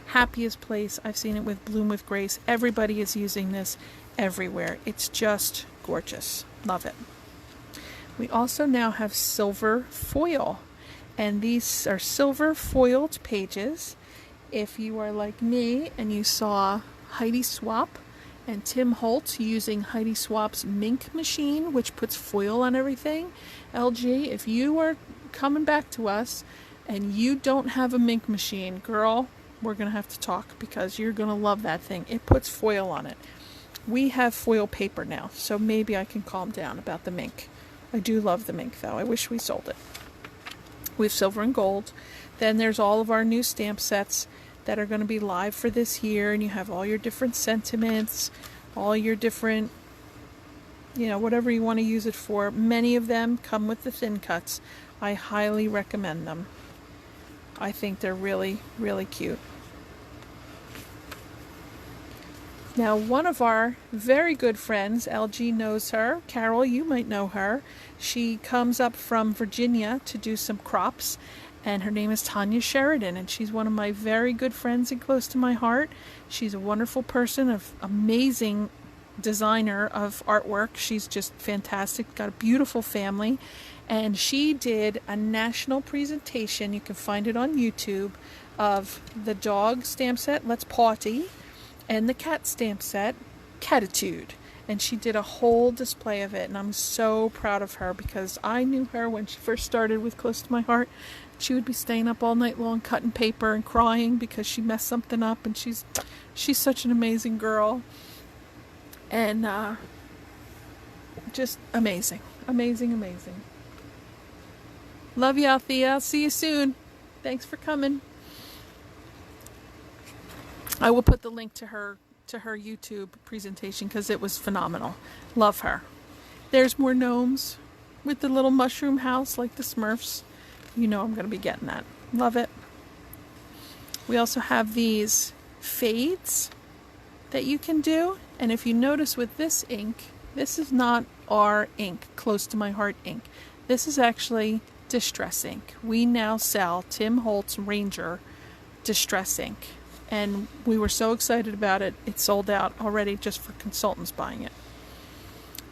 Happiest Place. I've seen it with Bloom with Grace. Everybody is using this everywhere. It's just gorgeous. Love it. We also now have silver foil, and these are silver foiled pages. If you are like me and you saw Heidi Swapp and Tim Holtz using Heidi Swapp's Mink machine, which puts foil on everything, LG, if you are coming back to us and you don't have a Mink machine, girl, we're going to have to talk because you're going to love that thing. It puts foil on it. We have foil paper now, so maybe I can calm down about the Mink. I do love the Mink, though. I wish we sold it. We have silver and gold. Then there's all of our new stamp sets that are going to be live for this year, and you have all your different sentiments, all your different, whatever you want to use it for. Many of them come with the thin cuts. I highly recommend them. I think they're really, really cute. Now, one of our very good friends, LG knows her. Carol, you might know her. She comes up from Virginia to do some crops, and her name is Tanya Sheridan, and she's one of my very good friends and close to my heart. She's a wonderful person, an amazing designer of artwork. She's just fantastic, got a beautiful family, and she did a national presentation, you can find it on YouTube, of the dog stamp set, Let's Potty, and the cat stamp set, Catitude. And she did a whole display of it, and I'm so proud of her because I knew her when she first started with Close to My Heart. She would be staying up all night long cutting paper and crying because she messed something up, and she's such an amazing girl. And just amazing. Amazing, amazing. Love you, Althea. I'll see you soon. Thanks for coming. I will put the link to her YouTube presentation because it was phenomenal. Love her. There's more gnomes with the little mushroom house like the Smurfs. I'm going to be getting that. Love it. We also have these fades that you can do. And if you notice with this ink, this is not our ink, Close to My Heart ink. This is actually Distress ink. We now sell Tim Holtz Ranger Distress ink. And we were so excited about it. It sold out already just for consultants buying it.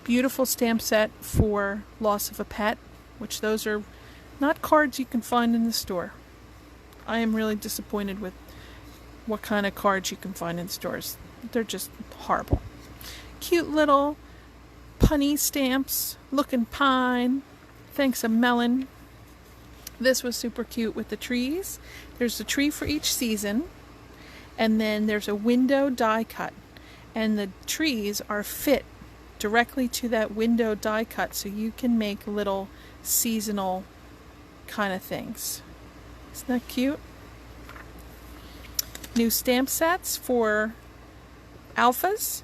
Beautiful stamp set for loss of a pet, which those are not cards you can find in the store. I am really disappointed with what kind of cards you can find in stores. They're just horrible. Cute little punny stamps, Looking Pine, Thanks a Melon. This was super cute with the trees. There's a tree for each season. And then there's a window die cut, and the trees are fit directly to that window die cut, so you can make little seasonal kind of things. Isn't that cute? New stamp sets for alphas,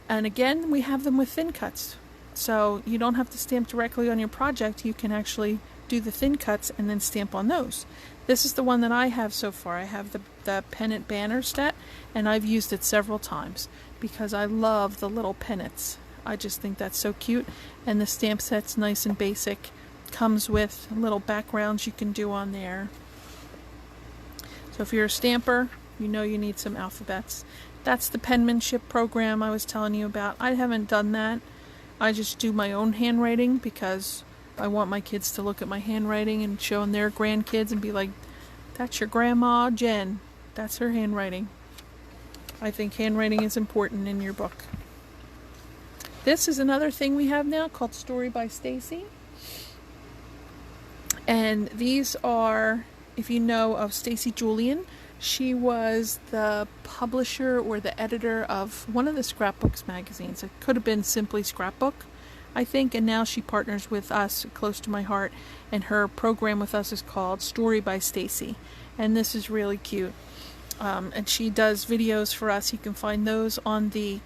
and again we have them with thin cuts, so you don't have to stamp directly on your project. You can actually do the thin cuts and then stamp on those. This is the one that I have so far. I have the pennant banner set, and I've used it several times because I love the little pennants. I just think that's so cute, and the stamp set's nice and basic. Comes with little backgrounds you can do on there. So if you're a stamper, you know you need some alphabets. That's the penmanship program I was telling you about. I haven't done that. I just do my own handwriting because I want my kids to look at my handwriting and show their grandkids and be like, that's your grandma Jen. That's her handwriting. I think handwriting is important in your book. This is another thing we have now called Story by Stacy. And these are, if you know of Stacy Julian, she was the publisher or the editor of one of the Scrapbooks magazines. It could have been simply Scrapbook, I think, and now she partners with us, close to my heart, and her program with us is called Story by Stacy. And this is really cute. And she does videos for us. You can find those on the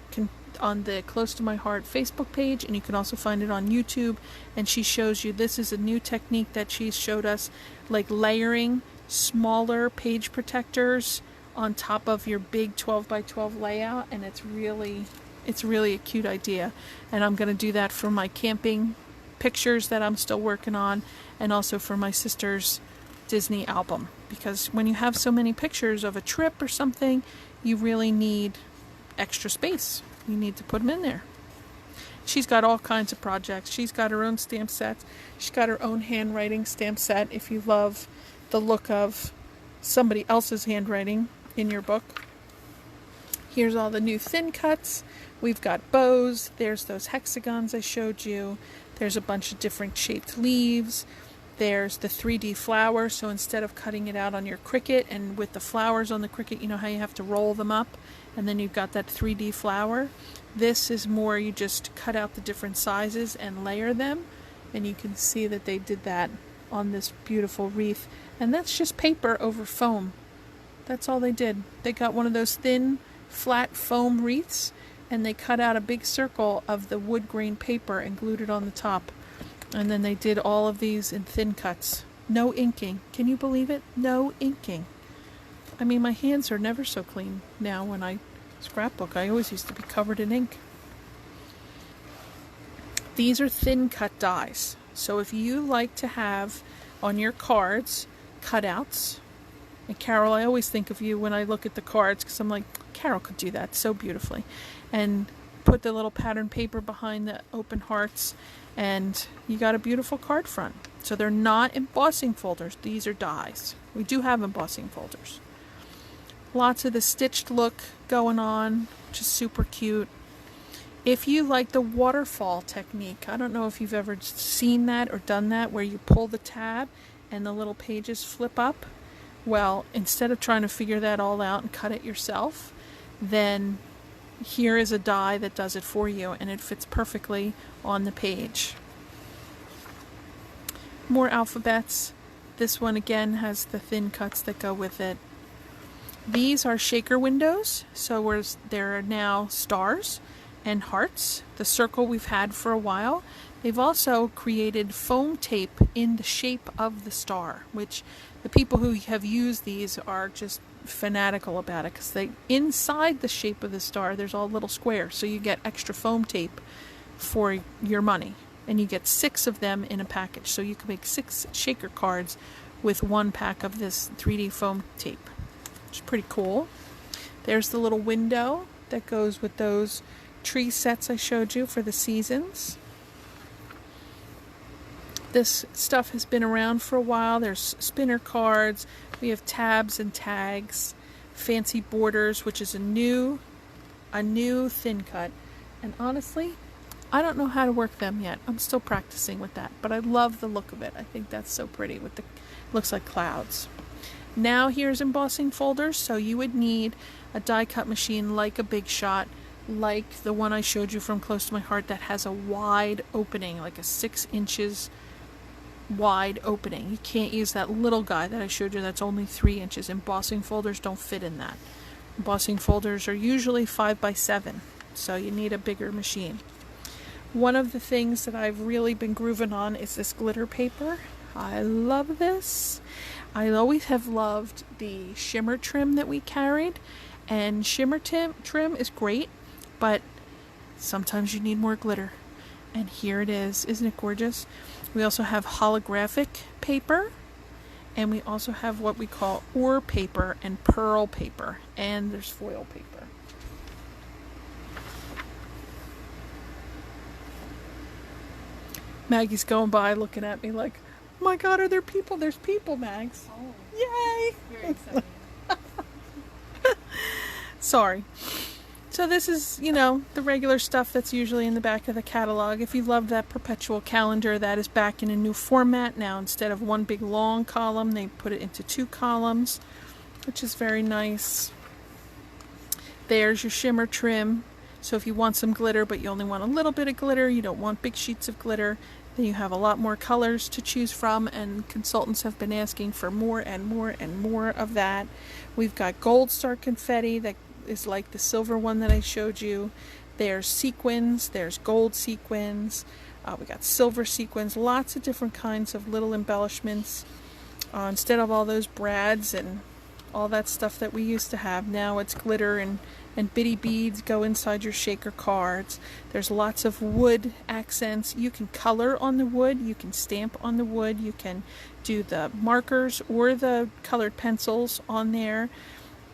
Close to My Heart Facebook page, and you can also find it on YouTube. And she shows you, this is a new technique that she showed us, like layering smaller page protectors on top of your big 12 by 12 layout, and it's really a cute idea. And I'm going to do that for my camping pictures that I'm still working on, and also for my sister's Disney album, because when you have so many pictures of a trip or something, you really need extra space. You need to put them in there. She's got all kinds of projects. She's got her own stamp sets. She's got her own handwriting stamp set if you love the look of somebody else's handwriting in your book. Here's all the new thin cuts. We've got bows. There's those hexagons I showed you. There's a bunch of different shaped leaves. There's the 3D flower, so instead of cutting it out on your Cricut and with the flowers on the Cricut, you know how you have to roll them up and then you've got that 3D flower. This is more, you just cut out the different sizes and layer them, and you can see that they did that on this beautiful wreath. And that's just paper over foam. That's all they did. They got one of those thin, flat foam wreaths, and they cut out a big circle of the wood grain paper and glued it on the top. And then they did all of these in thin cuts. No inking. Can you believe it? No inking. I mean, my hands are never so clean now when I scrapbook. I always used to be covered in ink. These are thin cut dies. So if you like to have on your cards cutouts, and Carol, I always think of you when I look at the cards because I'm like, Carol could do that so beautifully. And put the little pattern paper behind the open hearts, and you got a beautiful card front. So they're not embossing folders. These are dies. We do have embossing folders. Lots of the stitched look going on, which is super cute. If you like the waterfall technique, I don't know if you've ever seen that or done that, where you pull the tab and the little pages flip up. Well, instead of trying to figure that all out and cut it yourself, then here is a die that does it for you, and it fits perfectly on the page. More alphabets. This one again has the thin cuts that go with it. These are shaker windows, so there are now stars and hearts, the circle we've had for a while. They've also created foam tape in the shape of the star, which the people who have used these are just fanatical about it, because they, inside the shape of the star, there's all little squares, so you get extra foam tape for your money, and you get 6 of them in a package, so you can make 6 shaker cards with 1 pack of this 3D foam tape, which is pretty cool. There's the little window that goes with those tree sets I showed you for the seasons. This stuff has been around for a while. There's spinner cards. We have tabs and tags, fancy borders, which is a new thin cut. And honestly, I don't know how to work them yet. I'm still practicing with that, but I love the look of it. I think that's so pretty with the, looks like clouds. Now here's embossing folders. So you would need a die cut machine like a Big Shot, like the one I showed you from Close to My Heart that has a wide opening, like a 6 inches wide opening. You can't use that little guy that I showed you that's only 3 inches. Embossing folders don't fit in that. Embossing folders are usually 5 by 7, so you need a bigger machine. One of the things that I've really been grooving on is this glitter paper. I love this. I always have loved the shimmer trim that we carried, and shimmer trim is great, but sometimes you need more glitter. And here it is. Isn't it gorgeous? We also have holographic paper, and we also have what we call ore paper and pearl paper, and there's foil paper. Maggie's going by looking at me like, oh my God, are there people? There's people, Mags. Oh, Yay! very exciting. Sorry. So this is, you know, the regular stuff that's usually in the back of the catalog. If you love that perpetual calendar, that is back in a new format now. Instead of one big long column, they put it into 2 columns, which is very nice. There's your shimmer trim. So if you want some glitter, but you only want a little bit of glitter, you don't want big sheets of glitter, then you have a lot more colors to choose from, and consultants have been asking for more and more and more of that. We've got gold star confetti that is like the silver one that I showed you. There's sequins, there's gold sequins, we got silver sequins, lots of different kinds of little embellishments. Instead of all those brads and all that stuff that we used to have, now it's glitter and bitty beads go inside your shaker cards. There's lots of wood accents. You can color on the wood, you can stamp on the wood, you can do the markers or the colored pencils on there.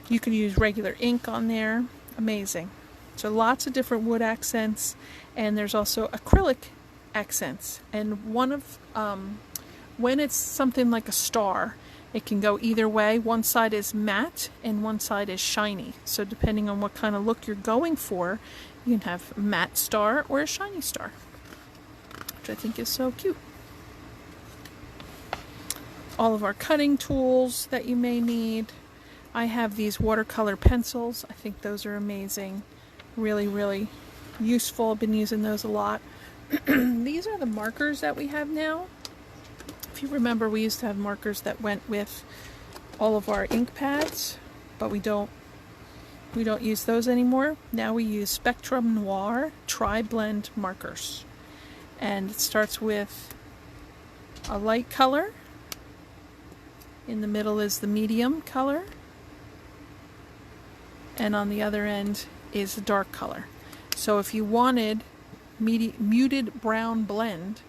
You can use regular ink on there. Amazing. So lots of different wood accents, and there's also acrylic accents. And one of when it's something like a star, it can go either way. One side is matte and one side is shiny. So depending on what kind of look you're going for, you can have a matte star or a shiny star, which I think is so cute. All of our cutting tools that you may need. I have these watercolor pencils. I think those are amazing. Really, really useful. I've been using those a lot. These are the markers that we have now. If you remember, we used to have markers that went with all of our ink pads, but we don't use those anymore. Now we use Spectrum Noir Tri-Blend markers. And it starts with a light color. In the middle is the medium color. And on the other end is a dark color. So if you wanted muted brown blend,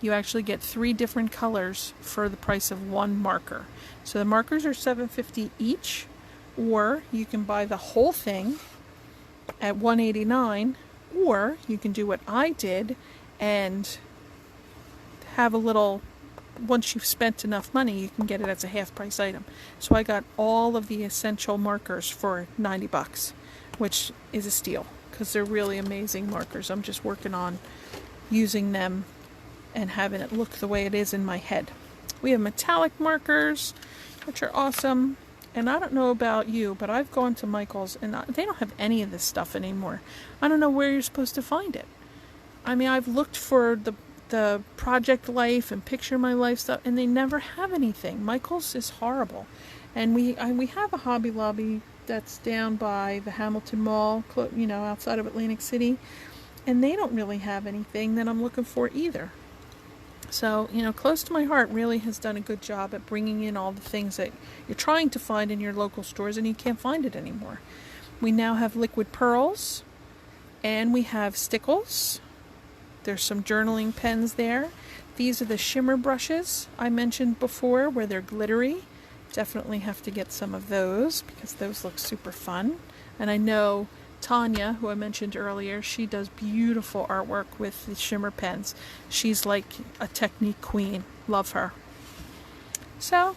you actually get 3 different colors for the price of 1 marker. So the markers are $7.50 each, or you can buy the whole thing at $1.89, or you can do what I did and have a little, once you've spent enough money, you can get it as a half price item. So I got all of the essential markers for $90, which is a steal because they're really amazing markers. I'm just working on using them and having it look the way it is in my head. We have metallic markers, which are awesome. And I don't know about you, but I've gone to Michael's and they don't have any of this stuff anymore. I don't know where you're supposed to find it. I mean, I've looked for the Project Life and Picture My Life stuff, and they never have anything. Michael's is horrible. And we have a Hobby Lobby that's down by the Hamilton Mall, you know, outside of Atlantic City, and they don't really have anything that I'm looking for either. So, you know, Close to My Heart really has done a good job at bringing in all the things that you're trying to find in your local stores and you can't find it anymore. We now have liquid pearls, and we have stickles. There's some journaling pens there. These are the shimmer brushes I mentioned before, where they're glittery. Definitely have to get some of those because those look super fun. And I know Tanya, who I mentioned earlier, she does beautiful artwork with the shimmer pens. She's like a technique queen. Love her. So,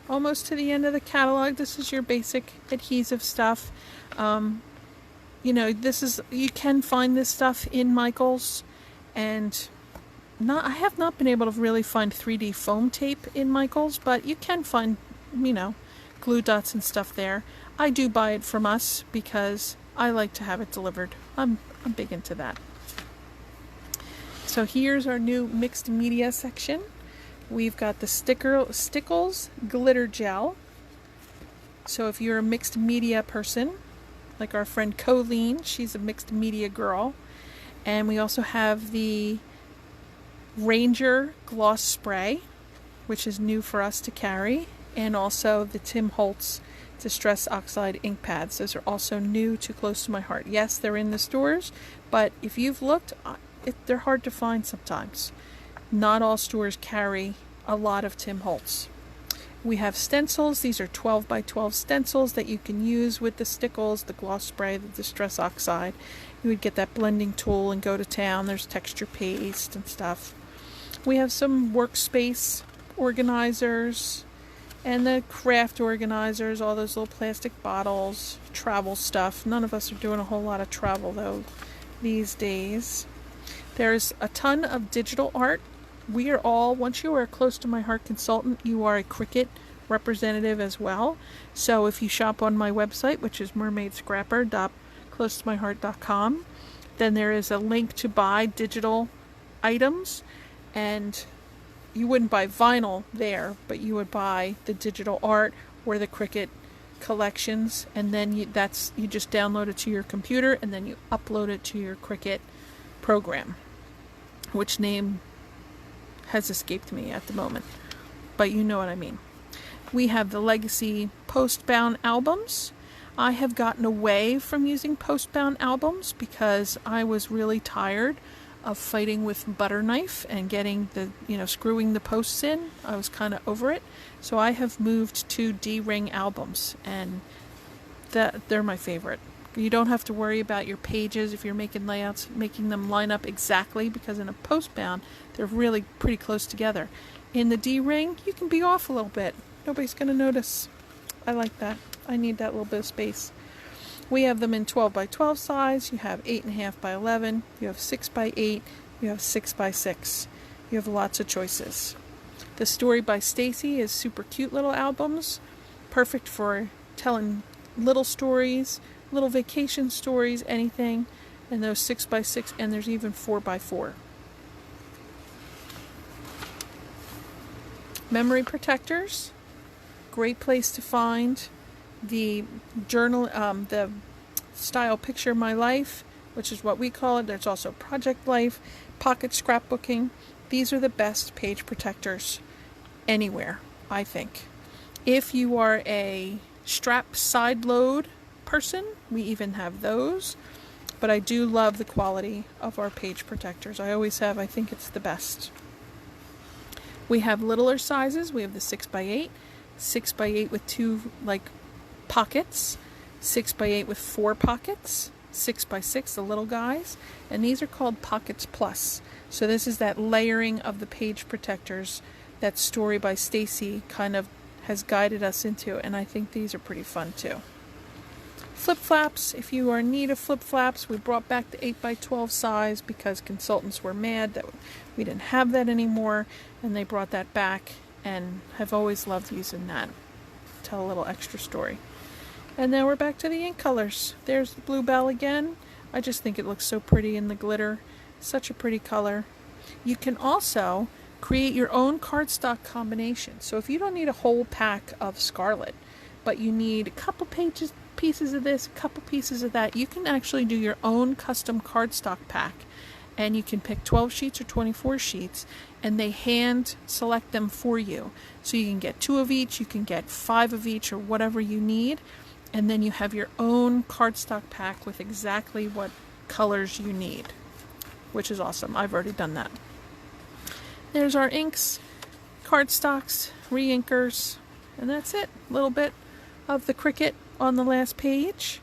almost to the end of the catalog. This is your basic adhesive stuff. You know, you can find this stuff in Michael's, and I have not been able to really find 3D foam tape in Michael's, but you can find, you know, glue dots and stuff there. I do buy it from us because I like to have it delivered. I'm big into that. So here's our new mixed media section. We've got the Stickles Glitter Gel. So if you're a mixed media person, like our friend Colleen, she's a mixed media girl. And we also have the Ranger Gloss Spray, which is new for us to carry, and also the Tim Holtz Distress Oxide ink pads. Those are also new to Close to My Heart. Yes, they're in the stores, but if you've looked, they're hard to find sometimes. Not all stores carry a lot of Tim Holtz. We have stencils. These are 12 by 12 stencils that you can use with the Stickles, the Gloss Spray, the Distress Oxide. You would get that blending tool and go to town. There's texture paste and stuff. We have some workspace organizers and the craft organizers, all those little plastic bottles, travel stuff. None of us are doing a whole lot of travel though these days. There's a ton of digital art. We are all, once you are a Close to My Heart consultant, you are a Cricut representative as well. So if you shop on my website, which is mermaidscrapper.closetomyheart.com, then there is a link to buy digital items, and you wouldn't buy vinyl there, but you would buy the digital art or the Cricut collections, and then you just download it to your computer and then you upload it to your Cricut program, which name has escaped me at the moment, but you know what I mean. We have the Legacy post-bound albums. I have gotten away from using post-bound albums because I was really tired of fighting with butter knife and getting the, screwing the posts in. I was kind of over it. So I have moved to D-ring albums, and they're my favorite. You don't have to worry about your pages if you're making layouts, making them line up exactly, because in a post-bound, they're really pretty close together. In the D-ring, you can be off a little bit. Nobody's going to notice. I like that. I need that little bit of space. We have them in 12 by 12 size. You have 8.5 by 11. You have 6 by 8. You have 6 by 6. You have lots of choices. The Story by Stacy is super cute little albums. Perfect for telling little stories, little vacation stories, anything. And those 6 by 6, and there's even 4 by 4. Memory protectors. Great place to find the journal, the style Picture My Life, which is what we call it. There's also Project Life, pocket scrapbooking. These are the best page protectors anywhere, I think. If you are a strap side load person, we even have those. But I do love the quality of our page protectors. I always have. I think it's the best. We have littler sizes. We have the 6 by 8, 6 by 8 with 2 pockets, 6 by 8 with 4 pockets, 6 by 6, the little guys, and these are called Pockets Plus. So this is that layering of the page protectors that Story by Stacy kind of has guided us into, and I think these are pretty fun too. Flip flaps, if you are in need of flip flaps, we brought back the 8 by 12 size because consultants were mad that we didn't have that anymore, and they brought that back, and have always loved using that. Tell a little extra story. And now we're back to the ink colors. There's the Bluebell again. I just think it looks so pretty in the glitter. Such a pretty color. You can also create your own cardstock combination. So if you don't need a whole pack of Scarlet, but you need a couple pieces of this, a couple pieces of that, you can actually do your own custom cardstock pack. And you can pick 12 sheets or 24 sheets, and they hand select them for you. So you can get 2 of each, you can get 5 of each, or whatever you need. And then you have your own cardstock pack with exactly what colors you need, which is awesome. I've already done that. There's our inks, cardstocks, re-inkers, and that's it. A little bit of the Cricut on the last page,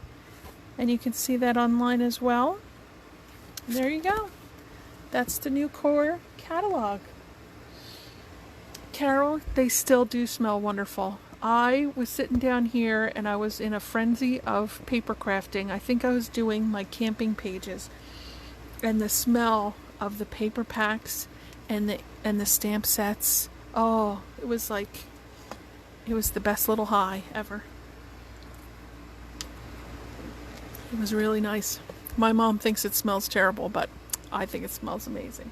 and you can see that online as well. And there you go. That's the new core catalog. Carol, they still do smell wonderful. I was sitting down here and I was in a frenzy of paper crafting. I think I was doing my camping pages, and the smell of the paper packs and the stamp sets. Oh, it was the best little high ever. It was really nice. My mom thinks it smells terrible, but I think it smells amazing.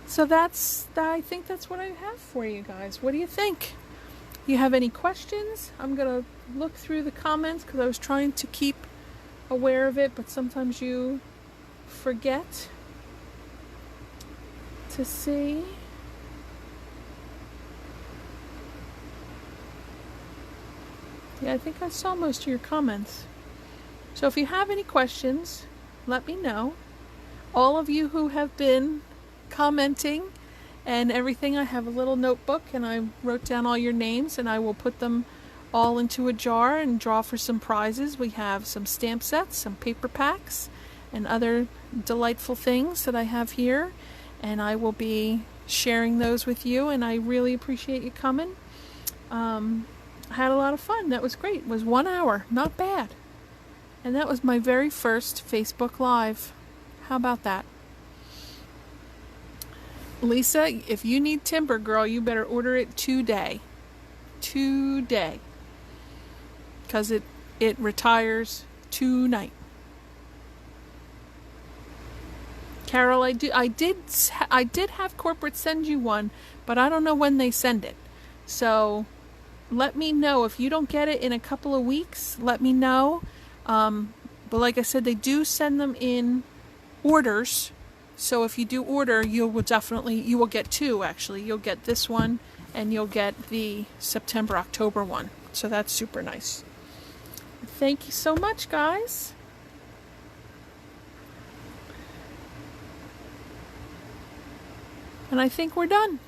So I think that's what I have for you guys. What do you think? You have any questions? I'm going to look through the comments because I was trying to keep aware of it, but sometimes you forget to see. Yeah, I think I saw most of your comments. So if you have any questions, let me know. All of you who have been commenting and everything, I have a little notebook and I wrote down all your names, and I will put them all into a jar and draw for some prizes. We have some stamp sets, some paper packs, and other delightful things that I have here, and I will be sharing those with you, and I really appreciate you coming. I had a lot of fun. That was great. It was 1 hour. Not bad. And that was my very first Facebook Live. How about that? Lisa, if you need timber, girl, you better order it today. Today. Because it retires tonight. Carol, I did have corporate send you one, but I don't know when they send it. So let me know if you don't get it in a couple of weeks. Let me know. But like I said, they do send them in orders. So if you do order, you will get two actually. You'll get this one and you'll get the September-October one. So that's super nice. Thank you so much, guys. And I think we're done.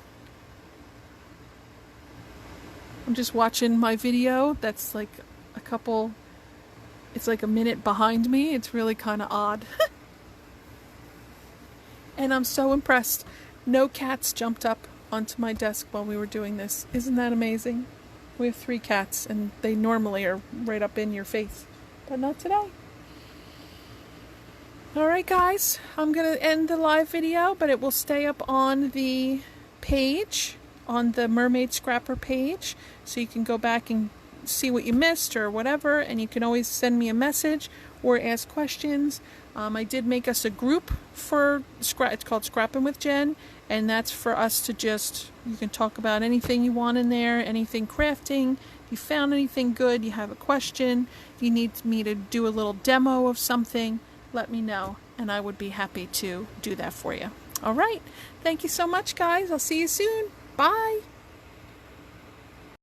I'm just watching my video. That's like it's like a minute behind me. It's really kind of odd. And I'm so impressed. No cats jumped up onto my desk while we were doing this. Isn't that amazing? We have 3 cats, and they normally are right up in your face, but not today. Alright guys, I'm going to end the live video, but it will stay up on the page, on the Mermaid Scrapper page, so you can go back and see what you missed or whatever, and you can always send me a message or ask questions. I did make us a group for it's called Scrapping with Jen, and that's for us to you can talk about anything you want in there, anything crafting. If you found anything good, you have a question, you need me to do a little demo of something, let me know, and I would be happy to do that for you. All right, thank you so much, guys. I'll see you soon. Bye.